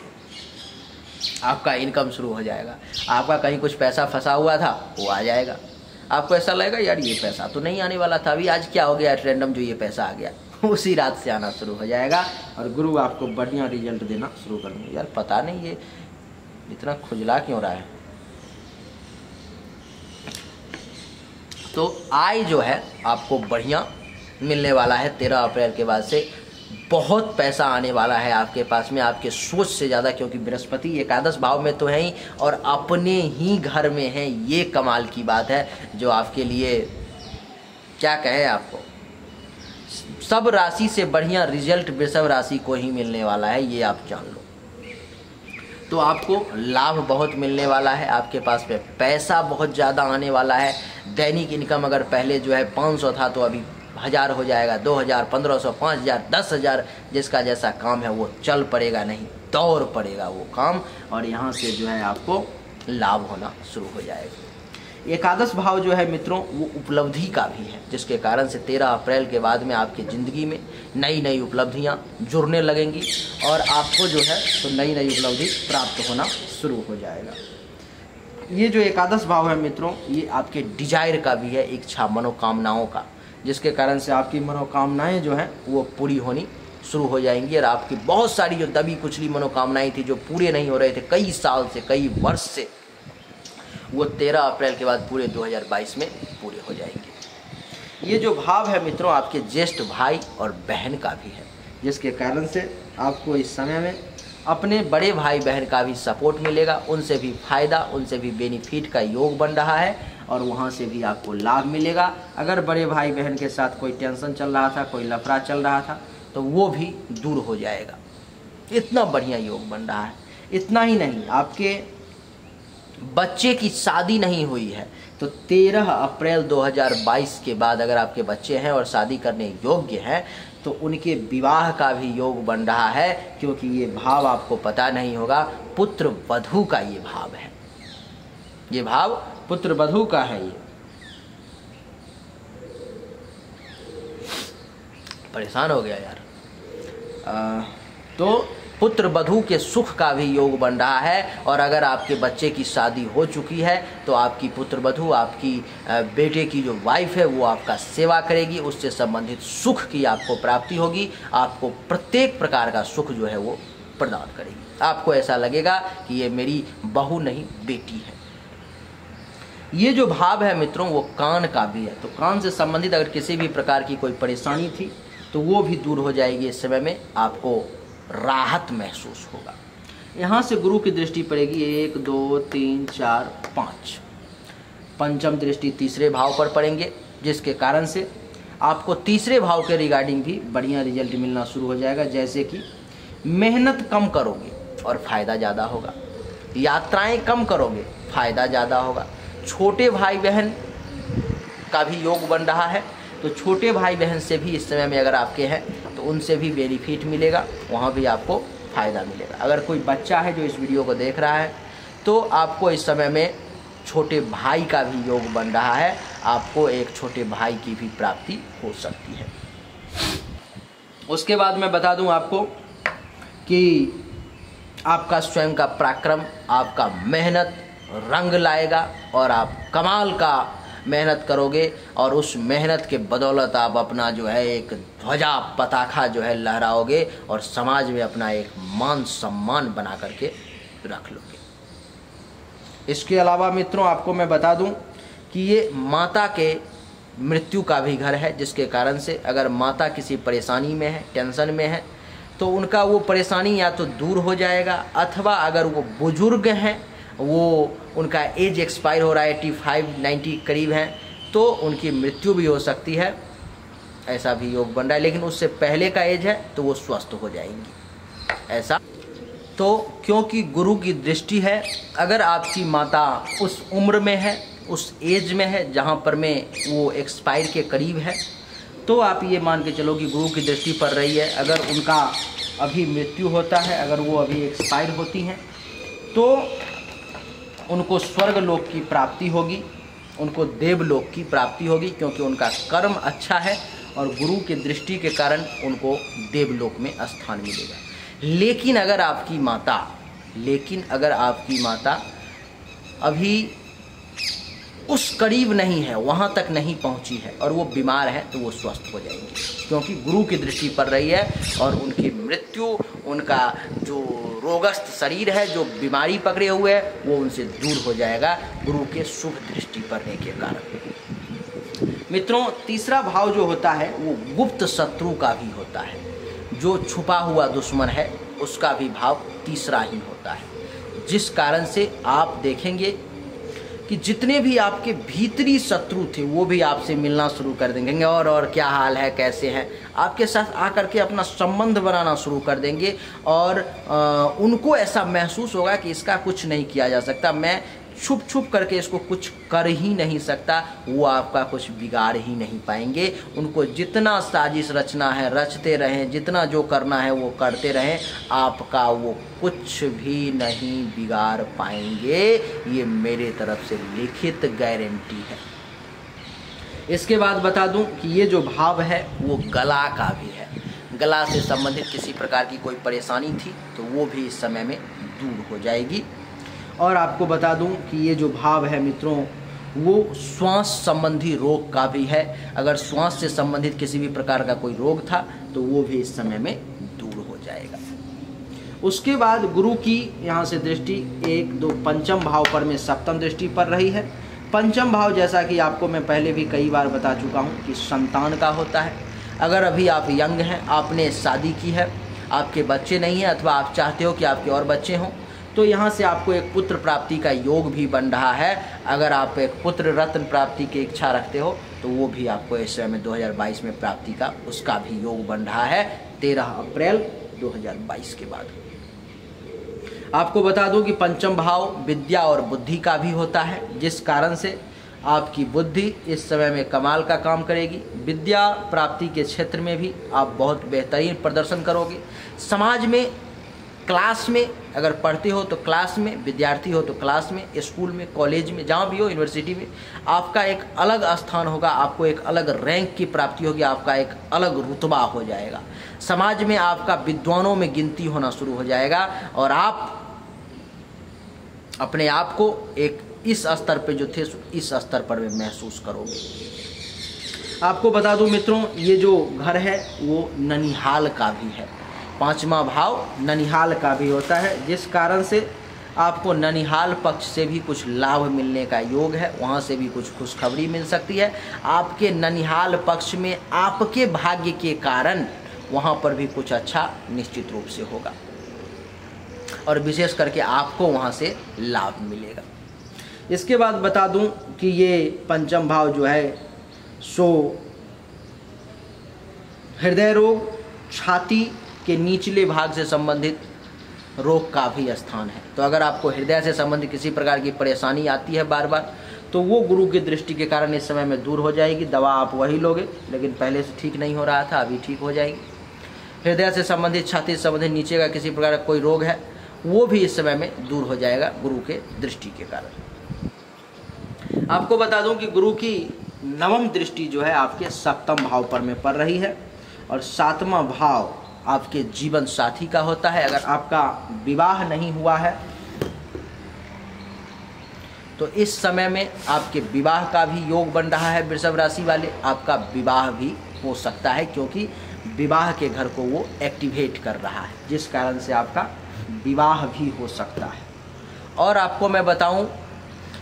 आपका इनकम शुरू हो जाएगा। आपका कहीं कुछ पैसा फंसा हुआ था वो आ जाएगा। आपको ऐसा लगेगा यार ये पैसा तो नहीं आने वाला था, अभी आज क्या हो गया रैंडम जो ये पैसा आ गया, उसी रात से आना शुरू हो जाएगा और गुरु आपको बढ़िया रिजल्ट देना शुरू कर देंगे। यार पता नहीं ये इतना खुजला क्यों रहा है। तो आय जो है आपको बढ़िया मिलने वाला है 13 अप्रैल के बाद से। बहुत पैसा आने वाला है आपके पास में, आपके सोच से ज़्यादा, क्योंकि बृहस्पति एकादश भाव में तो है ही और अपने ही घर में है। ये कमाल की बात है जो आपके लिए क्या कहे आपको, सब राशि से बढ़िया रिजल्ट वृषभ राशि को ही मिलने वाला है, ये आप जान लो। तो आपको लाभ बहुत मिलने वाला है, आपके पास में पैसा बहुत ज़्यादा आने वाला है। दैनिक इनकम अगर पहले जो है 500 था तो अभी 1000 हो जाएगा, 2000, 1500, 5000, 10,000, जिसका जैसा काम है वो चल पड़ेगा, नहीं दौड़ पड़ेगा वो काम, और यहाँ से जो है आपको लाभ होना शुरू हो जाएगा। एकादश भाव जो है मित्रों वो उपलब्धि का भी है, जिसके कारण से 13 अप्रैल के बाद में आपकी ज़िंदगी में नई नई उपलब्धियाँ जुड़ने लगेंगी और आपको जो है तो नई नई उपलब्धि प्राप्त होना शुरू हो जाएगा। ये जो एकादश भाव है मित्रों ये आपके डिजायर का भी है, इच्छा मनोकामनाओं का, जिसके कारण से आपकी मनोकामनाएं जो हैं वो पूरी होनी शुरू हो जाएंगी और आपकी बहुत सारी जो दबी कुचली मनोकामनाएं थी जो पूरे नहीं हो रहे थे कई साल से, कई वर्ष से, वो 13 अप्रैल के बाद पूरे 2022 में पूरे हो जाएंगे। ये जो भाव है मित्रों आपके ज्येष्ठ भाई और बहन का भी है, जिसके कारण से आपको इस समय में अपने बड़े भाई बहन का भी सपोर्ट मिलेगा, उनसे भी फायदा, उनसे भी बेनिफिट का योग बन रहा है और वहाँ से भी आपको लाभ मिलेगा। अगर बड़े भाई बहन के साथ कोई टेंशन चल रहा था, कोई लफड़ा चल रहा था तो वो भी दूर हो जाएगा। इतना बढ़िया योग बन रहा है। इतना ही नहीं, आपके बच्चे की शादी नहीं हुई है तो 13 अप्रैल 2022 के बाद अगर आपके बच्चे हैं और शादी करने योग्य हैं तो उनके विवाह का भी योग बन रहा है, क्योंकि ये भाव आपको पता नहीं होगा पुत्र वधू का ये भाव है। ये भाव पुत्र वधू का है। ये परेशान हो गया यार। तो पुत्र वधू के सुख का भी योग बन रहा है और अगर आपके बच्चे की शादी हो चुकी है तो आपकी पुत्र वधू, आपकी बेटे की जो वाइफ है वो आपका सेवा करेगी, उससे संबंधित सुख की आपको प्राप्ति होगी। आपको प्रत्येक प्रकार का सुख जो है वो प्रदान करेगी। आपको ऐसा लगेगा कि ये मेरी बहू नहीं बेटी है। ये जो भाव है मित्रों वो कान का भी है, तो कान से संबंधित अगर किसी भी प्रकार की कोई परेशानी थी तो वो भी दूर हो जाएगी। इस समय में आपको राहत महसूस होगा। यहाँ से गुरु की दृष्टि पड़ेगी 1, 2, 3, 4, 5, पंचम दृष्टि तीसरे भाव पर पड़ेंगे, जिसके कारण से आपको तीसरे भाव के रिगार्डिंग भी बढ़िया रिजल्ट मिलना शुरू हो जाएगा। जैसे कि मेहनत कम करोगे और फायदा ज़्यादा होगा, यात्राएं कम करोगे फायदा ज़्यादा होगा। छोटे भाई बहन का भी योग बन रहा है, तो छोटे भाई बहन से भी इस समय में अगर आपके हैं तो उनसे भी बेनिफिट मिलेगा, वहाँ भी आपको फ़ायदा मिलेगा। अगर कोई बच्चा है जो इस वीडियो को देख रहा है तो आपको इस समय में छोटे भाई का भी योग बन रहा है, आपको एक छोटे भाई की भी प्राप्ति हो सकती है। उसके बाद मैं बता दूं आपको कि आपका स्वयं का पराक्रम, आपका मेहनत रंग लाएगा और आप कमाल का मेहनत करोगे और उस मेहनत के बदौलत आप अपना जो है एक ध्वजा पताखा जो है लहराओगे और समाज में अपना एक मान सम्मान बना करके रख लोगे। इसके अलावा मित्रों आपको मैं बता दूं कि ये माता के मृत्यु का भी घर है, जिसके कारण से अगर माता किसी परेशानी में है, टेंशन में है, तो उनका वो परेशानी या तो दूर हो जाएगा, अथवा अगर वो बुजुर्ग हैं, वो उनका एज एक्सपायर हो रहा है, 85, 90 करीब हैं, तो उनकी मृत्यु भी हो सकती है, ऐसा भी योग बन रहा है। लेकिन उससे पहले का एज है तो वो स्वस्थ हो जाएंगी ऐसा। तो क्योंकि गुरु की दृष्टि है, अगर आपकी माता उस उम्र में है, उस एज में है जहाँ पर में वो एक्सपायर के करीब है, तो आप ये मान के चलो कि गुरु की दृष्टि पड़ रही है। अगर उनका अभी मृत्यु होता है, अगर वो अभी एक्सपायर होती हैं, तो उनको स्वर्गलोक की प्राप्ति होगी, उनको देवलोक की प्राप्ति होगी, क्योंकि उनका कर्म अच्छा है और गुरु की दृष्टि के कारण उनको देवलोक में स्थान मिलेगा। लेकिन अगर आपकी माता अभी उस करीब नहीं है, वहाँ तक नहीं पहुँची है और वो बीमार है, तो वो स्वस्थ हो जाएंगे, क्योंकि गुरु की दृष्टि पड़ रही है और उनकी मृत्यु, उनका जो रोगस्त शरीर है, जो बीमारी पकड़े हुए है, वो उनसे दूर हो जाएगा गुरु के शुभ दृष्टि पड़ने के कारण। मित्रों, तीसरा भाव जो होता है वो गुप्त शत्रु का भी होता है, जो छुपा हुआ दुश्मन है उसका भी भाव तीसरा ही होता है, जिस कारण से आप देखेंगे कि जितने भी आपके भीतरी शत्रु थे वो भी आपसे मिलना शुरू कर देंगे और क्या हाल है, कैसे हैं, आपके साथ आकर के अपना संबंध बनाना शुरू कर देंगे और उनको ऐसा महसूस होगा कि इसका कुछ नहीं किया जा सकता, मैं छुप छुप करके इसको कुछ कर ही नहीं सकता, वो आपका कुछ बिगाड़ ही नहीं पाएंगे। उनको जितना साजिश रचना है रचते रहें, जितना जो करना है वो करते रहें, आपका वो कुछ भी नहीं बिगाड़ पाएंगे, ये मेरे तरफ से लिखित गारंटी है। इसके बाद बता दूं कि ये जो भाव है वो गला का भी है। गला से संबंधित किसी प्रकार की कोई परेशानी थी तो वो भी इस समय में दूर हो जाएगी। और आपको बता दूं कि ये जो भाव है मित्रों, वो श्वास संबंधी रोग का भी है। अगर श्वास से संबंधित किसी भी प्रकार का कोई रोग था तो वो भी इस समय में दूर हो जाएगा। उसके बाद गुरु की यहाँ से दृष्टि 1, 2 पंचम भाव पर में सप्तम दृष्टि पड़ रही है। पंचम भाव, जैसा कि आपको मैं पहले भी कई बार बता चुका हूँ कि संतान का होता है। अगर अभी आप यंग हैं, आपने शादी की है, आपके बच्चे नहीं हैं, अथवा आप चाहते हो कि आपके और बच्चे हों, तो यहाँ से आपको एक पुत्र प्राप्ति का योग भी बन रहा है। अगर आप एक पुत्र रत्न प्राप्ति की इच्छा रखते हो तो वो भी आपको इस समय में 2022 में प्राप्ति का उसका भी योग बन रहा है 13 अप्रैल 2022 के बाद। आपको बता दूं कि पंचम भाव विद्या और बुद्धि का भी होता है, जिस कारण से आपकी बुद्धि इस समय में कमाल का काम करेगी। विद्या प्राप्ति के क्षेत्र में भी आप बहुत बेहतरीन प्रदर्शन करोगे। समाज में, क्लास में अगर पढ़ते हो तो क्लास में, विद्यार्थी हो तो क्लास में, स्कूल में, कॉलेज में, जहाँ भी हो, यूनिवर्सिटी में, आपका एक अलग स्थान होगा, आपको एक अलग रैंक की प्राप्ति होगी, आपका एक अलग रुतबा हो जाएगा। समाज में आपका विद्वानों में गिनती होना शुरू हो जाएगा और आप अपने आप को एक इस स्तर पे जो थे इस स्तर पर भी महसूस करोगे। आपको बता दूं मित्रों, ये जो घर है वो ननिहाल का भी है। पांचवा भाव ननिहाल का भी होता है, जिस कारण से आपको ननिहाल पक्ष से भी कुछ लाभ मिलने का योग है, वहाँ से भी कुछ खुशखबरी मिल सकती है। आपके ननिहाल पक्ष में आपके भाग्य के कारण वहाँ पर भी कुछ अच्छा निश्चित रूप से होगा और विशेष करके आपको वहाँ से लाभ मिलेगा। इसके बाद बता दूं कि ये पंचम भाव जो है सो हृदय रोग, छाती के निचले भाग से संबंधित रोग का भी स्थान है। तो अगर आपको हृदय से संबंधित किसी प्रकार की परेशानी आती है बार बार, तो वो गुरु की दृष्टि के कारण इस समय में दूर हो जाएगी। दवा आप वही लोगे, लेकिन पहले से ठीक नहीं हो रहा था, अभी ठीक हो जाएगी। हृदय से संबंधित, छाती से संबंधित नीचे का किसी प्रकार का कोई रोग है, वो भी इस समय में दूर हो जाएगा गुरु के दृष्टि के कारण। आपको बता दूं कि गुरु की नवम दृष्टि जो है आपके सप्तम भाव पर में पड़ रही है और सातवां भाव आपके जीवन साथी का होता है। अगर आपका विवाह नहीं हुआ है तो इस समय में आपके विवाह का भी योग बन रहा है। वृषभ राशि वाले, आपका विवाह भी हो सकता है, क्योंकि विवाह के घर को वो एक्टिवेट कर रहा है, जिस कारण से आपका विवाह भी हो सकता है। और आपको मैं बताऊं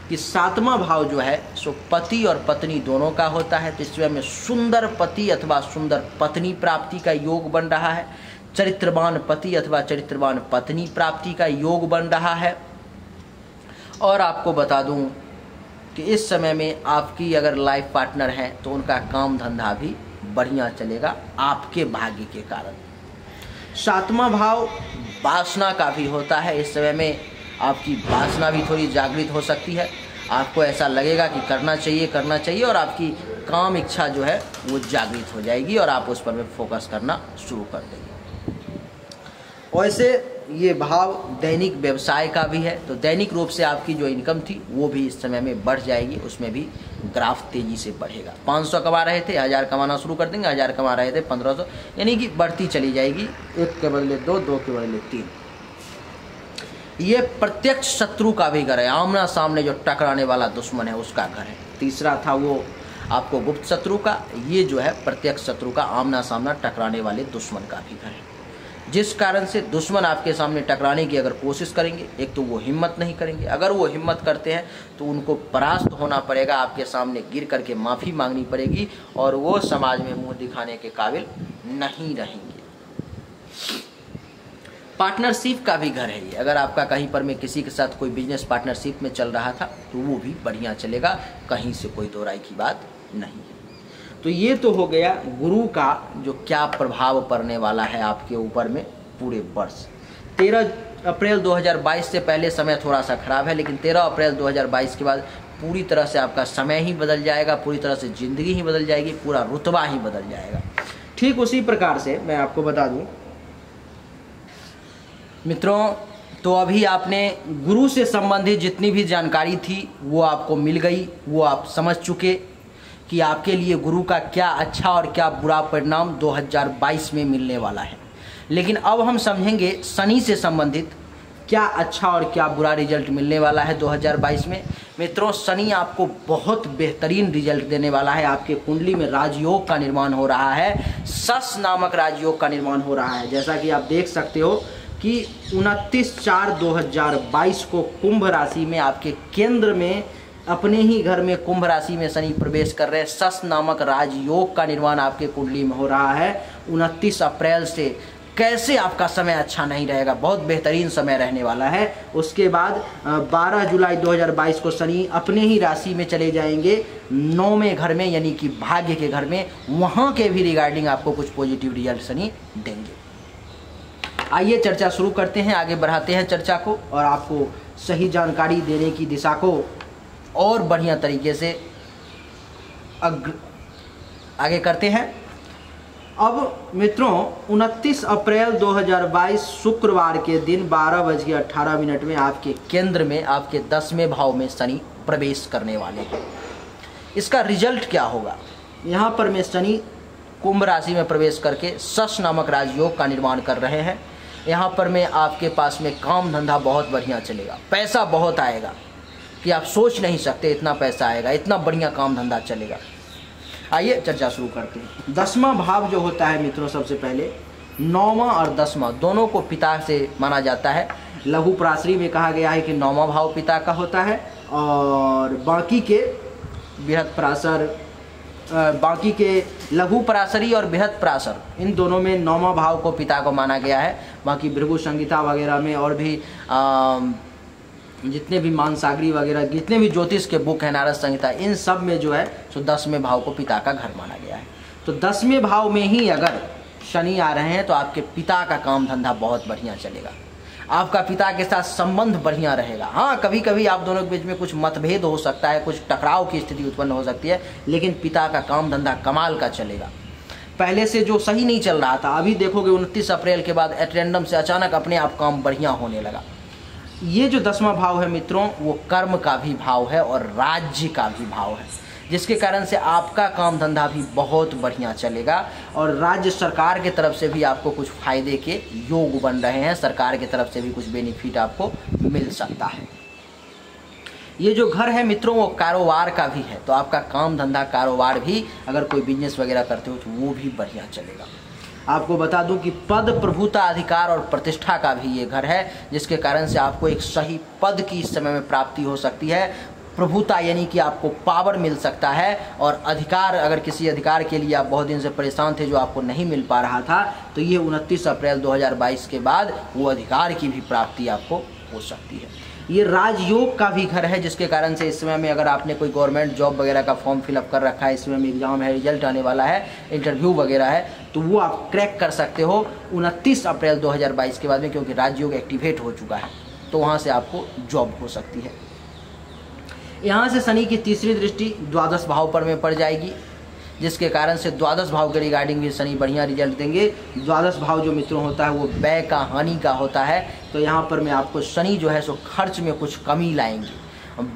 कि सातवां भाव जो है सो पति और पत्नी दोनों का होता है। तो इसमें में सुंदर पति अथवा सुंदर पत्नी प्राप्ति का योग बन रहा है। चरित्रवान पति अथवा चरित्रवान पत्नी प्राप्ति का योग बन रहा है। और आपको बता दूं कि इस समय में आपकी अगर लाइफ पार्टनर है तो उनका काम धंधा भी बढ़िया चलेगा आपके भाग्य के कारण। सातवां भाव वासना का भी होता है। इस समय में आपकी वासना भी थोड़ी जागृत हो सकती है। आपको ऐसा लगेगा कि करना चाहिए और आपकी काम इच्छा जो है वो जागृत हो जाएगी और आप उस पर में फोकस करना शुरू कर देंगे। वैसे ये भाव दैनिक व्यवसाय का भी है, तो दैनिक रूप से आपकी जो इनकम थी वो भी इस समय में बढ़ जाएगी, उसमें भी ग्राफ तेजी से बढ़ेगा। 500 कमा रहे थे 1000 कमाना शुरू कर देंगे, 1000 कमा रहे थे 1500, यानी कि बढ़ती चली जाएगी, 1 के बदले 2, 2 के बदले 3। ये प्रत्यक्ष शत्रु का भी घर है, आमना सामने जो टकराने वाला दुश्मन है उसका घर है। तीसरा था वो आपको गुप्त शत्रु का, ये जो है प्रत्यक्ष शत्रु का, आमना सामना टकराने वाले दुश्मन का भी घर है, जिस कारण से दुश्मन आपके सामने टकराने की अगर कोशिश करेंगे, एक तो वो हिम्मत नहीं करेंगे, अगर वो हिम्मत करते हैं तो उनको परास्त होना पड़ेगा, आपके सामने गिर करके माफ़ी मांगनी पड़ेगी और वो समाज में मुंह दिखाने के काबिल नहीं रहेंगे। पार्टनरशिप का भी घर है ये, अगर आपका कहीं पर में किसी के साथ कोई बिजनेस पार्टनरशिप में चल रहा था तो वो भी बढ़िया चलेगा, कहीं से कोई दो राय की बात नहीं है। तो ये तो हो गया गुरु का जो क्या प्रभाव पड़ने वाला है आपके ऊपर में पूरे वर्ष। 13 अप्रैल 2022 से पहले समय थोड़ा सा खराब है, लेकिन 13 अप्रैल 2022 के बाद पूरी तरह से आपका समय ही बदल जाएगा, पूरी तरह से ज़िंदगी ही बदल जाएगी, पूरा रुतबा ही बदल जाएगा। ठीक उसी प्रकार से मैं आपको बता दूं मित्रों, तो अभी आपने गुरु से संबंधित जितनी भी जानकारी थी वो आपको मिल गई, वो आप समझ चुके कि आपके लिए गुरु का क्या अच्छा और क्या बुरा परिणाम 2022 में मिलने वाला है। लेकिन अब हम समझेंगे शनि से संबंधित क्या अच्छा और क्या बुरा रिजल्ट मिलने वाला है 2022 में। मित्रों, शनि आपको बहुत बेहतरीन रिजल्ट देने वाला है। आपके कुंडली में राजयोग का निर्माण हो रहा है, सस नामक राजयोग का निर्माण हो रहा है। जैसा कि आप देख सकते हो कि 29/4/2022 को कुंभ राशि में आपके केंद्र में अपने ही घर में कुंभ राशि में शनि प्रवेश कर रहे हैं। सस नामक राजयोग का निर्माण आपके कुंडली में हो रहा है। 29 अप्रैल से कैसे आपका समय अच्छा नहीं रहेगा, बहुत बेहतरीन समय रहने वाला है। उसके बाद 12 जुलाई 2022 को शनि अपने ही राशि में चले जाएंगे 9वें घर में, यानी कि भाग्य के घर में। वहाँ के भी रिगार्डिंग आपको कुछ पॉजिटिव रिजल्ट शनि देंगे। आइए चर्चा शुरू करते हैं, आगे बढ़ाते हैं चर्चा को और आपको सही जानकारी देने की दिशा को और बढ़िया तरीके से आगे करते हैं। अब मित्रों, 29 अप्रैल 2022 शुक्रवार के दिन 12:18 में आपके केंद्र में, आपके 10वें भाव में शनि प्रवेश करने वाले हैं। इसका रिजल्ट क्या होगा? यहाँ पर में शनि कुंभ राशि में प्रवेश करके सस नामक राजयोग का निर्माण कर रहे हैं। यहाँ पर में आपके पास में काम धंधा बहुत बढ़िया चलेगा, पैसा बहुत आएगा कि आप सोच नहीं सकते इतना पैसा आएगा, इतना बढ़िया काम धंधा चलेगा। आइए चर्चा शुरू करते हैं। 10वां भाव जो होता है मित्रों, सबसे पहले 9वां और 10वां दोनों को पिता से माना जाता है। लघु पराशरी में कहा गया है कि 9वां भाव पिता का होता है और बाकी के बृहत पराशर, बाकी के लघु पराशरी और बृहत पराशर, इन दोनों में 9वां भाव को पिता को माना गया है। बाकी भृगु संहिता वगैरह में और भी जितने भी मानसागरी वगैरह जितने भी ज्योतिष के बुक हैं, नारद संहिता, इन सब में जो है तो 10वें भाव को पिता का घर माना गया है। तो 10वें भाव में ही अगर शनि आ रहे हैं तो आपके पिता का काम धंधा बहुत बढ़िया चलेगा, आपका पिता के साथ संबंध बढ़िया रहेगा। हाँ, कभी कभी आप दोनों के बीच में कुछ मतभेद हो सकता है, कुछ टकराव की स्थिति उत्पन्न हो सकती है, लेकिन पिता का काम धंधा कमाल का चलेगा। पहले से जो सही नहीं चल रहा था, अभी देखोगे 29 अप्रैल के बाद एट रैंडम से अचानक अपने आप काम बढ़िया होने लगा। ये जो 10वां भाव है मित्रों, वो कर्म का भी भाव है और राज्य का भी भाव है, जिसके कारण से आपका काम धंधा भी बहुत बढ़िया चलेगा और राज्य सरकार के तरफ से भी आपको कुछ फायदे के योग बन रहे हैं। सरकार की तरफ से भी कुछ बेनिफिट आपको मिल सकता है। ये जो घर है मित्रों, वो कारोबार का भी है, तो आपका काम धंधा कारोबार भी अगर कोई बिजनेस वगैरह करते हो तो वो भी बढ़िया चलेगा। आपको बता दूं कि पद, प्रभुता, अधिकार और प्रतिष्ठा का भी ये घर है, जिसके कारण से आपको एक सही पद की इस समय में प्राप्ति हो सकती है। प्रभुता यानी कि आपको पावर मिल सकता है और अधिकार, अगर किसी अधिकार के लिए आप बहुत दिन से परेशान थे जो आपको नहीं मिल पा रहा था, तो ये 29 अप्रैल 2022 के बाद वो अधिकार की भी प्राप्ति आपको हो सकती है। ये राजयोग का भी घर है, जिसके कारण से इस समय में अगर आपने कोई गवर्नमेंट जॉब वगैरह का फॉर्म फिलअप कर रखा है, इस समय में एग्जाम है, रिजल्ट आने वाला है, इंटरव्यू वगैरह है, तो वो आप क्रैक कर सकते हो 29 अप्रैल 2022 के बाद में, क्योंकि राजयोग एक्टिवेट हो चुका है, तो वहाँ से आपको जॉब हो सकती है। यहाँ से शनि की तीसरी दृष्टि द्वादश भाव पर में पड़ जाएगी। जिसके कारण से द्वादश भाव के रिगार्डिंग भी शनि बढ़िया रिजल्ट देंगे। द्वादश भाव जो मित्रों होता है वो व्यय का, हानि का होता है। तो यहाँ पर मैं आपको शनि जो है सो खर्च में कुछ कमी लाएंगे,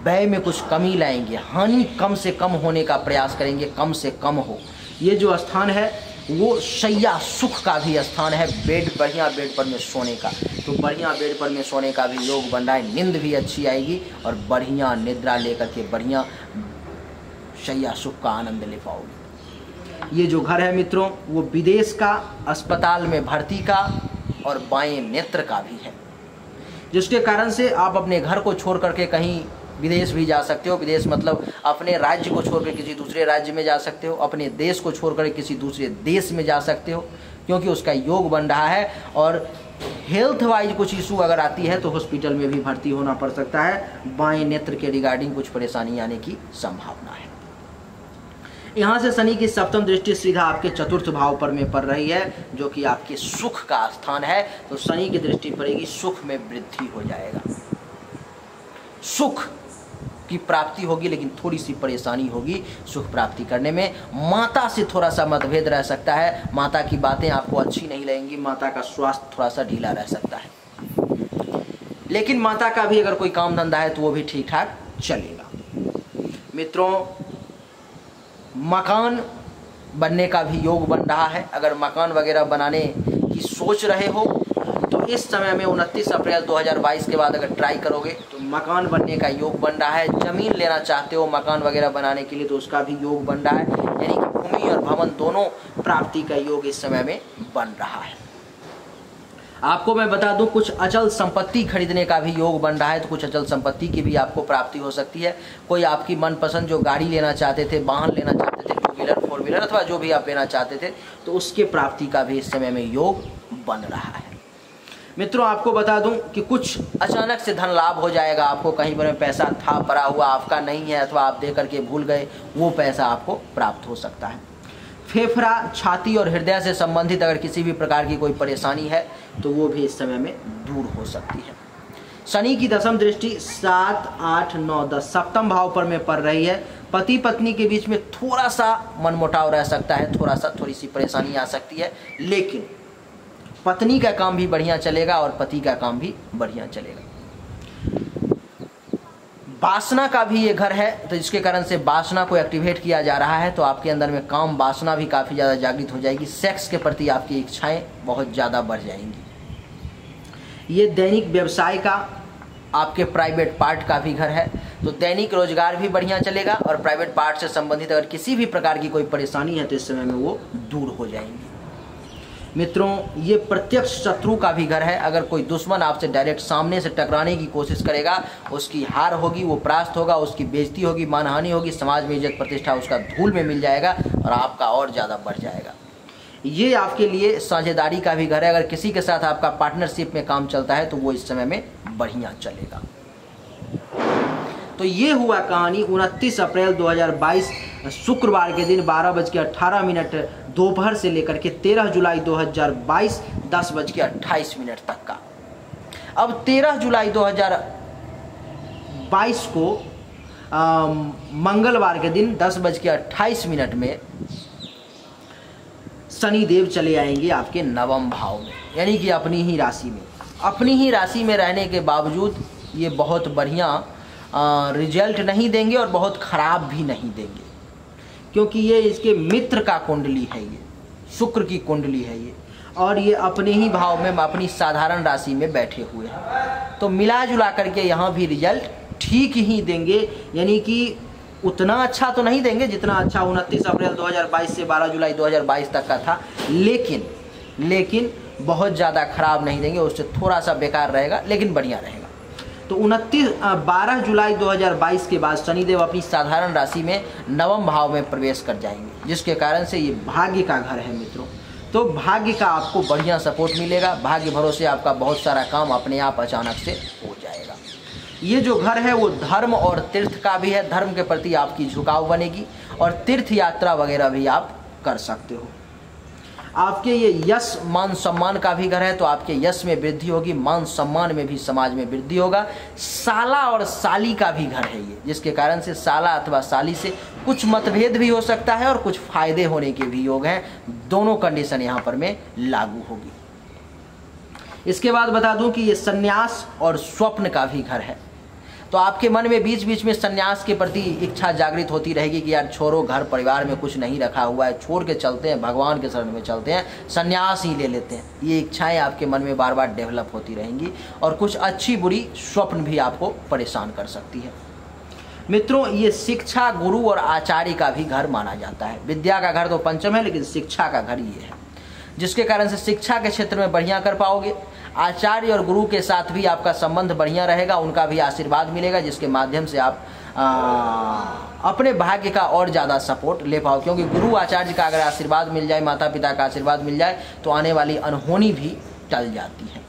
व्यय में कुछ कमी लाएंगे, हानि कम से कम होने का प्रयास करेंगे, कम से कम हो। ये जो स्थान है वो शैया सुख का भी स्थान है, बेड, बढ़िया बेड पर में सोने का। तो बढ़िया बेड पर में सोने का भी योग बन रहा है, नींद भी अच्छी आएगी और बढ़िया निद्रा लेकर के बढ़िया शैया सुख का आनंद ले पाओगे। ये जो घर है मित्रों वो विदेश का, अस्पताल में भर्ती का और बाएं नेत्र का भी है, जिसके कारण से आप अपने घर को छोड़ करके कहीं विदेश भी जा सकते हो। विदेश मतलब अपने राज्य को छोड़कर किसी दूसरे राज्य में जा सकते हो, अपने देश को छोड़कर किसी दूसरे देश में जा सकते हो, क्योंकि उसका योग बन रहा है। और हेल्थ वाइज कुछ इशू अगर आती है तो हॉस्पिटल में भी भर्ती होना पड़ सकता है। बाएं नेत्र के रिगार्डिंग कुछ परेशानी आने की संभावना है। यहाँ से शनि की सप्तम दृष्टि सीधा आपके चतुर्थ भाव पर में पड़ रही है, जो कि आपके सुख का स्थान है। तो शनि की दृष्टि पड़ेगी, सुख में वृद्धि हो जाएगा, सुख की प्राप्ति होगी, लेकिन थोड़ी सी परेशानी होगी सुख प्राप्ति करने में। माता से थोड़ा सा मतभेद रह सकता है, माता की बातें आपको अच्छी नहीं लगेंगी, माता का स्वास्थ्य थोड़ा सा ढीला रह सकता है। लेकिन माता का भी अगर कोई काम धंधा है तो वो भी ठीक ठाक चलेगा। मित्रों, मकान बनने का भी योग बन रहा है। अगर मकान वगैरह बनाने की सोच रहे हो तो इस समय में 29 अप्रैल 2022 के बाद अगर ट्राई करोगे तो मकान बनने का योग बन रहा है। जमीन लेना चाहते हो मकान वगैरह बनाने के लिए तो उसका भी योग बन रहा है, यानी कि भूमि और भवन दोनों प्राप्ति का योग इस समय में बन रहा है। आपको मैं बता दूं, कुछ अचल संपत्ति खरीदने का भी योग बन रहा है, तो कुछ अचल संपत्ति की भी आपको प्राप्ति हो सकती है। कोई आपकी मनपसंद जो गाड़ी लेना चाहते थे, वाहन लेना चाहते थे, 2 व्हीलर 4 व्हीलर अथवा जो भी आप लेना चाहते थे, तो उसके प्राप्ति का भी इस समय में योग बन रहा है। मित्रों, आपको बता दूं कि कुछ अचानक से धन लाभ हो जाएगा। आपको कहीं पर पैसा था पड़ा हुआ, आपका नहीं है, अथवा आप दे करके भूल गए, वो पैसा आपको प्राप्त हो सकता है। फेफड़ा, छाती और हृदय से संबंधित अगर किसी भी प्रकार की कोई परेशानी है तो वो भी इस समय में दूर हो सकती है। शनि की दशम दृष्टि 7, 8, 9, 10 सप्तम भाव पर में पड़ रही है। पति पत्नी के बीच में थोड़ा सा मनमुटाव रह सकता है, थोड़ी सी परेशानी आ सकती है, लेकिन पत्नी का काम भी बढ़िया चलेगा और पति का काम भी बढ़िया चलेगा। वासना का भी ये घर है, तो जिसके कारण से वासना को एक्टिवेट किया जा रहा है, तो आपके अंदर में काम वासना भी काफ़ी ज़्यादा जागृत हो जाएगी। सेक्स के प्रति आपकी इच्छाएं बहुत ज़्यादा बढ़ जाएंगी। ये दैनिक व्यवसाय का, आपके प्राइवेट पार्ट का भी घर है, तो दैनिक रोजगार भी बढ़िया चलेगा और प्राइवेट पार्ट से संबंधित अगर किसी भी प्रकार की कोई परेशानी है तो इस समय में वो दूर हो जाएंगी। मित्रों, ये प्रत्यक्ष शत्रु का भी घर है। अगर कोई दुश्मन आपसे डायरेक्ट सामने से टकराने की कोशिश करेगा, उसकी हार होगी, वो परास्त होगा, उसकी बेइज्जती होगी, मानहानि होगी, समाज में इज्जत प्रतिष्ठा उसका धूल में मिल जाएगा और आपका और ज़्यादा बढ़ जाएगा। ये आपके लिए साझेदारी का भी घर है। अगर किसी के साथ आपका पार्टनरशिप में काम चलता है तो वो इस समय में बढ़िया चलेगा। तो ये हुआ कहानी 29 अप्रैल 2022 शुक्रवार के दिन 12:18 दोपहर से लेकर के 13 जुलाई 2022 10:28 तक का। अब 13 जुलाई 2022 को मंगलवार के दिन 10:28 में शनिदेव चले आएंगे आपके नवम भाव में, यानी कि अपनी ही राशि में। अपनी ही राशि में रहने के बावजूद ये बहुत बढ़िया रिजल्ट नहीं देंगे और बहुत खराब भी नहीं देंगे, क्योंकि ये इसके मित्र का कुंडली है, ये शुक्र की कुंडली है ये, और ये अपने ही भाव में अपनी साधारण राशि में बैठे हुए हैं। तो मिला जुला करके यहाँ भी रिजल्ट ठीक ही देंगे, यानी कि उतना अच्छा तो नहीं देंगे जितना अच्छा 29 अप्रैल 2022 से 12 जुलाई 2022 तक का था, लेकिन बहुत ज़्यादा खराब नहीं देंगे, उससे थोड़ा सा बेकार रहेगा लेकिन बढ़िया रहेगा। तो 12 जुलाई 2022 के बाद शनिदेव अपनी साधारण राशि में नवम भाव में प्रवेश कर जाएंगे, जिसके कारण से ये भाग्य का घर है मित्रों। तो भाग्य का आपको बढ़िया सपोर्ट मिलेगा, भाग्य भरोसे आपका बहुत सारा काम अपने आप अचानक से हो जाएगा। ये जो घर है वो धर्म और तीर्थ का भी है, धर्म के प्रति आपकी झुकाव बनेगी और तीर्थ यात्रा वगैरह भी आप कर सकते हो। आपके ये यश मान सम्मान का भी घर है, तो आपके यश में वृद्धि होगी, मान सम्मान में भी समाज में वृद्धि होगा। साला और साली का भी घर है ये, जिसके कारण से साला अथवा साली से कुछ मतभेद भी हो सकता है और कुछ फायदे होने के भी योग हैं। दोनों कंडीशन यहाँ पर में लागू होगी। इसके बाद बता दूं कि ये संन्यास और स्वप्न का भी घर है। तो आपके मन में बीच बीच में संन्यास के प्रति इच्छा जागृत होती रहेगी कि यार छोड़ो, घर परिवार में कुछ नहीं रखा हुआ है, छोड़ के चलते हैं, भगवान के शरण में चलते हैं, संन्यास ही ले लेते हैं। ये इच्छाएं आपके मन में बार बार डेवलप होती रहेंगी और कुछ अच्छी बुरी स्वप्न भी आपको परेशान कर सकती है। मित्रों, ये शिक्षा, गुरु और आचार्य का भी घर माना जाता है। विद्या का घर तो पंचम है, लेकिन शिक्षा का घर ये है, जिसके कारण से शिक्षा के क्षेत्र में बढ़िया कर पाओगे। आचार्य और गुरु के साथ भी आपका संबंध बढ़िया रहेगा, उनका भी आशीर्वाद मिलेगा, जिसके माध्यम से आप अपने भाग्य का और ज़्यादा सपोर्ट ले पाओ। क्योंकि गुरु आचार्य का अगर आशीर्वाद मिल जाए, माता पिता का आशीर्वाद मिल जाए, तो आने वाली अनहोनी भी टल जाती है।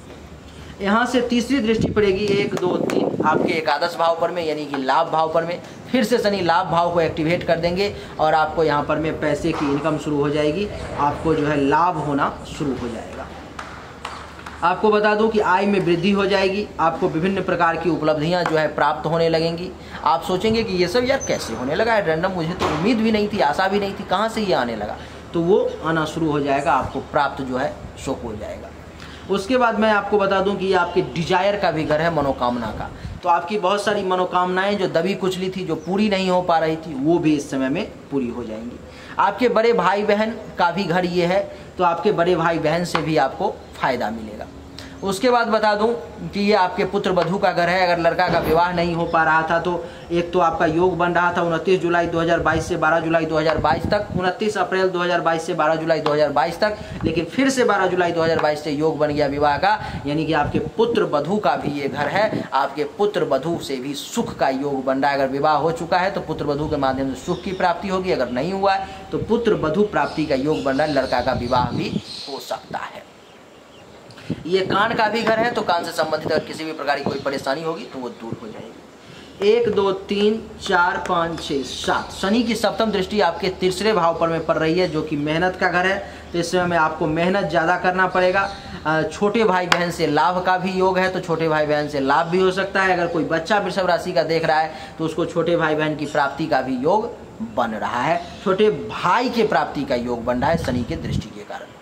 यहाँ से तीसरी दृष्टि पड़ेगी 1, 2, 3 आपके एकादश भाव पर में, यानी कि लाभ भाव पर में। फिर से शनि लाभ भाव को एक्टिवेट कर देंगे और आपको यहाँ पर में पैसे की इनकम शुरू हो जाएगी, आपको जो है लाभ होना शुरू हो जाएगा। आपको बता दूं कि आय में वृद्धि हो जाएगी, आपको विभिन्न प्रकार की उपलब्धियां जो है प्राप्त होने लगेंगी। आप सोचेंगे कि ये सब यार कैसे होने लगा है रैंडम, मुझे तो उम्मीद भी नहीं थी, आशा भी नहीं थी, कहाँ से ये आने लगा। तो वो आना शुरू हो जाएगा, आपको प्राप्त जो है शो हो जाएगा। उसके बाद मैं आपको बता दूं कि ये आपके डिजायर का भी घर है, मनोकामना का। तो आपकी बहुत सारी मनोकामनाएं जो दबी कुचली थी, जो पूरी नहीं हो पा रही थी, वो भी इस समय में पूरी हो जाएंगी। आपके बड़े भाई बहन का भी घर ये है, तो आपके बड़े भाई बहन से भी आपको फायदा मिलेगा। उसके बाद बता दूं कि ये आपके पुत्र वधू का घर है। अगर लड़का का विवाह नहीं हो पा रहा था, तो एक तो आपका योग बन रहा था 29 जुलाई 2022 से 12 जुलाई 2022 तक, 29 अप्रैल 2022 से 12 जुलाई 2022 तक, लेकिन फिर से 12 जुलाई 2022 से योग बन गया विवाह का, यानी कि आपके पुत्र वधू का भी ये घर है। आपके पुत्र वधू से भी सुख का योग बन रहा है। अगर विवाह हो चुका है तो पुत्र वधू के माध्यम से सुख की प्राप्ति होगी, अगर नहीं हुआ है तो पुत्र वधू प्राप्ति का योग बन रहा है, लड़का का विवाह भी हो सकता है। ये कान का भी घर है, तो कान से संबंधित अगर किसी भी प्रकार की कोई परेशानी होगी तो वो दूर हो जाएगी। 1, 2, 3, 4, 5, 6, 7 शनि की सप्तम दृष्टि आपके तीसरे भाव पर में पड़ रही है, जो कि मेहनत का घर है। तो इस समय में आपको मेहनत ज़्यादा करना पड़ेगा। छोटे भाई बहन से लाभ का भी योग है, तो छोटे भाई बहन से लाभ भी हो सकता है। अगर कोई बच्चा वृषभ राशि का देख रहा है तो उसको छोटे भाई बहन की प्राप्ति का भी योग बन रहा है। छोटे भाई के प्राप्ति का योग बन रहा है शनि की दृष्टि के कारण।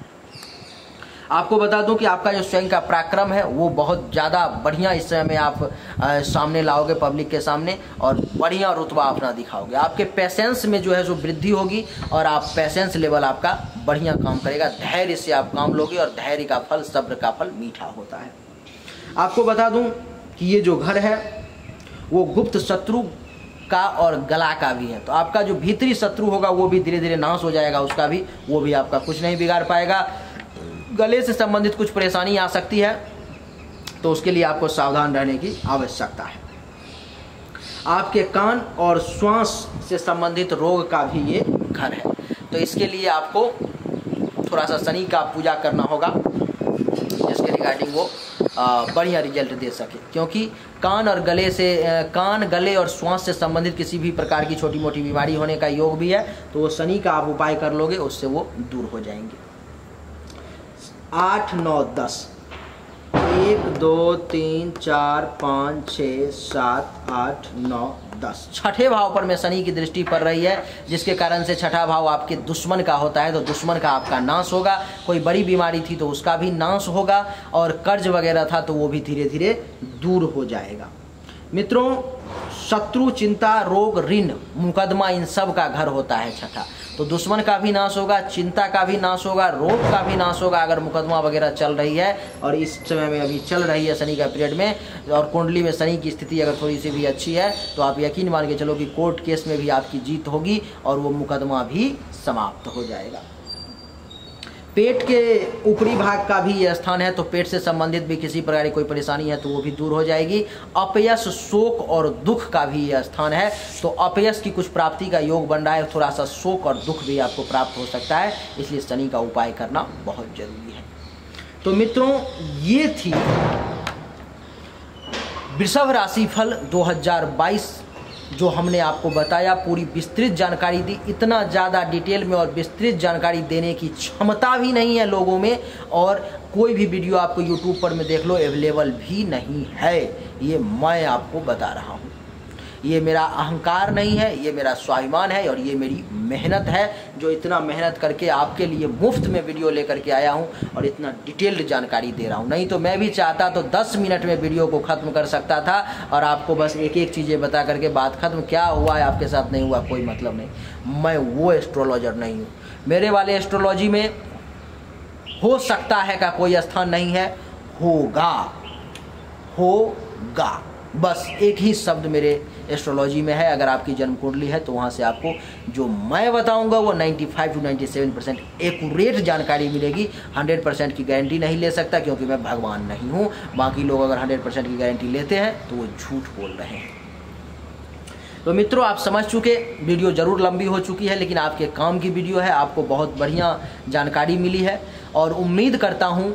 आपको बता दूं कि आपका जो स्वयं का पराक्रम है वो बहुत ज़्यादा बढ़िया इस समय में आप सामने लाओगे पब्लिक के सामने, और बढ़िया रुतबा अपना दिखाओगे। आपके पेशेंस में जो है जो वृद्धि होगी और आप पेशेंस लेवल आपका बढ़िया काम करेगा। धैर्य से आप काम लोगे और धैर्य का फल, सब्र का फल मीठा होता है। आपको बता दूं कि ये जो घर है वो गुप्त शत्रु का और गला का भी है। तो आपका जो भीतरी शत्रु होगा वो भी धीरे धीरे नाश हो जाएगा, उसका भी, वो भी आपका कुछ नहीं बिगाड़ पाएगा। गले से संबंधित कुछ परेशानी आ सकती है, तो उसके लिए आपको सावधान रहने की आवश्यकता है। आपके कान और श्वास से संबंधित रोग का भी ये घर है, तो इसके लिए आपको थोड़ा सा शनि का पूजा करना होगा, जिसके रिगार्डिंग वो बढ़िया रिजल्ट दे सके। क्योंकि कान और गले से कान, गले और श्वास से संबंधित किसी भी प्रकार की छोटी मोटी बीमारी होने का योग भी है, तो वो शनि का आप उपाय कर लोगे, उससे वो दूर हो जाएंगे। 8, 9, 10 1, 2, 3, 4, 5, 6, 7, 8, 9, 10 छठे भाव पर में शनि की दृष्टि पड़ रही है, जिसके कारण से छठा भाव आपके दुश्मन का होता है, तो दुश्मन का आपका नाश होगा। कोई बड़ी बीमारी थी तो उसका भी नाश होगा, और कर्ज वगैरह था तो वो भी धीरे धीरे दूर हो जाएगा। मित्रों, शत्रु, चिंता, रोग, ऋण, मुकदमा, इन सब का घर होता है छठा। तो दुश्मन का भी नाश होगा, चिंता का भी नाश होगा, रोग का भी नाश होगा। अगर मुकदमा वगैरह चल रही है, और इस समय में अभी चल रही है शनि का पीरियड में, और कुंडली में शनि की स्थिति अगर थोड़ी सी भी अच्छी है, तो आप यकीन मान के चलो कि कोर्ट केस में भी आपकी जीत होगी और वो मुकदमा भी समाप्त हो जाएगा। पेट के ऊपरी भाग का भी ये स्थान है, तो पेट से संबंधित भी किसी प्रकार की कोई परेशानी है तो वो भी दूर हो जाएगी। अपयश, शोक और दुख का भी ये स्थान है, तो अपयश की कुछ प्राप्ति का योग बन रहा है, थोड़ा सा शोक और दुख भी आपको प्राप्त हो सकता है, इसलिए शनि का उपाय करना बहुत जरूरी है। तो मित्रों, ये थी वृषभ राशि फल 2022 जो हमने आपको बताया, पूरी विस्तृत जानकारी दी। इतना ज़्यादा डिटेल में और विस्तृत जानकारी देने की क्षमता भी नहीं है लोगों में, और कोई भी वीडियो आपको यूट्यूब पर में देख लो अवेलेबल भी नहीं है। ये मैं आपको बता रहा हूँ। ये मेरा अहंकार नहीं है, ये मेरा स्वाभिमान है और ये मेरी मेहनत है, जो इतना मेहनत करके आपके लिए मुफ्त में वीडियो लेकर के आया हूँ और इतना डिटेल्ड जानकारी दे रहा हूँ। नहीं तो मैं भी चाहता तो 10 मिनट में वीडियो को ख़त्म कर सकता था और आपको बस एक एक चीज़ें बता करके बात ख़त्म। क्या हुआ है आपके साथ, नहीं हुआ, कोई मतलब नहीं। मैं वो एस्ट्रोलॉजर नहीं हूँ। मेरे वाले एस्ट्रोलॉजी में हो सकता है का कोई स्थान नहीं है, होगा, बस एक ही शब्द मेरे एस्ट्रोलॉजी में है। अगर आपकी जन्म कुंडली है तो वहाँ से आपको जो मैं बताऊंगा वो 95 to 97% एक्यूरेट जानकारी मिलेगी। 100% की गारंटी नहीं ले सकता क्योंकि मैं भगवान नहीं हूँ। बाकी लोग अगर 100% की गारंटी लेते हैं तो वो झूठ बोल रहे हैं। तो मित्रों, आप समझ चुके, वीडियो ज़रूर लंबी हो चुकी है लेकिन आपके काम की वीडियो है, आपको बहुत बढ़िया जानकारी मिली है और उम्मीद करता हूँ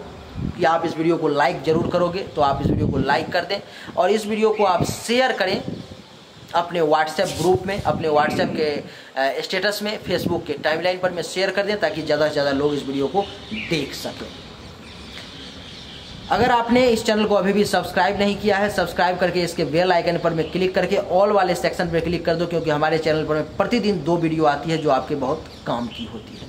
कि आप इस वीडियो को लाइक ज़रूर करोगे। तो आप इस वीडियो को लाइक कर दें और इस वीडियो को आप शेयर करें अपने व्हाट्सएप ग्रुप में, अपने व्हाट्सएप के स्टेटस में, फेसबुक के टाइमलाइन पर में शेयर कर दें ताकि ज़्यादा से ज़्यादा लोग इस वीडियो को देख सकें। अगर आपने इस चैनल को अभी भी सब्सक्राइब नहीं किया है, सब्सक्राइब करके इसके बेल आइकन पर में क्लिक करके ऑल वाले सेक्शन पर क्लिक कर दो, क्योंकि हमारे चैनल पर में प्रतिदिन 2 वीडियो आती है जो आपके बहुत काम की होती है।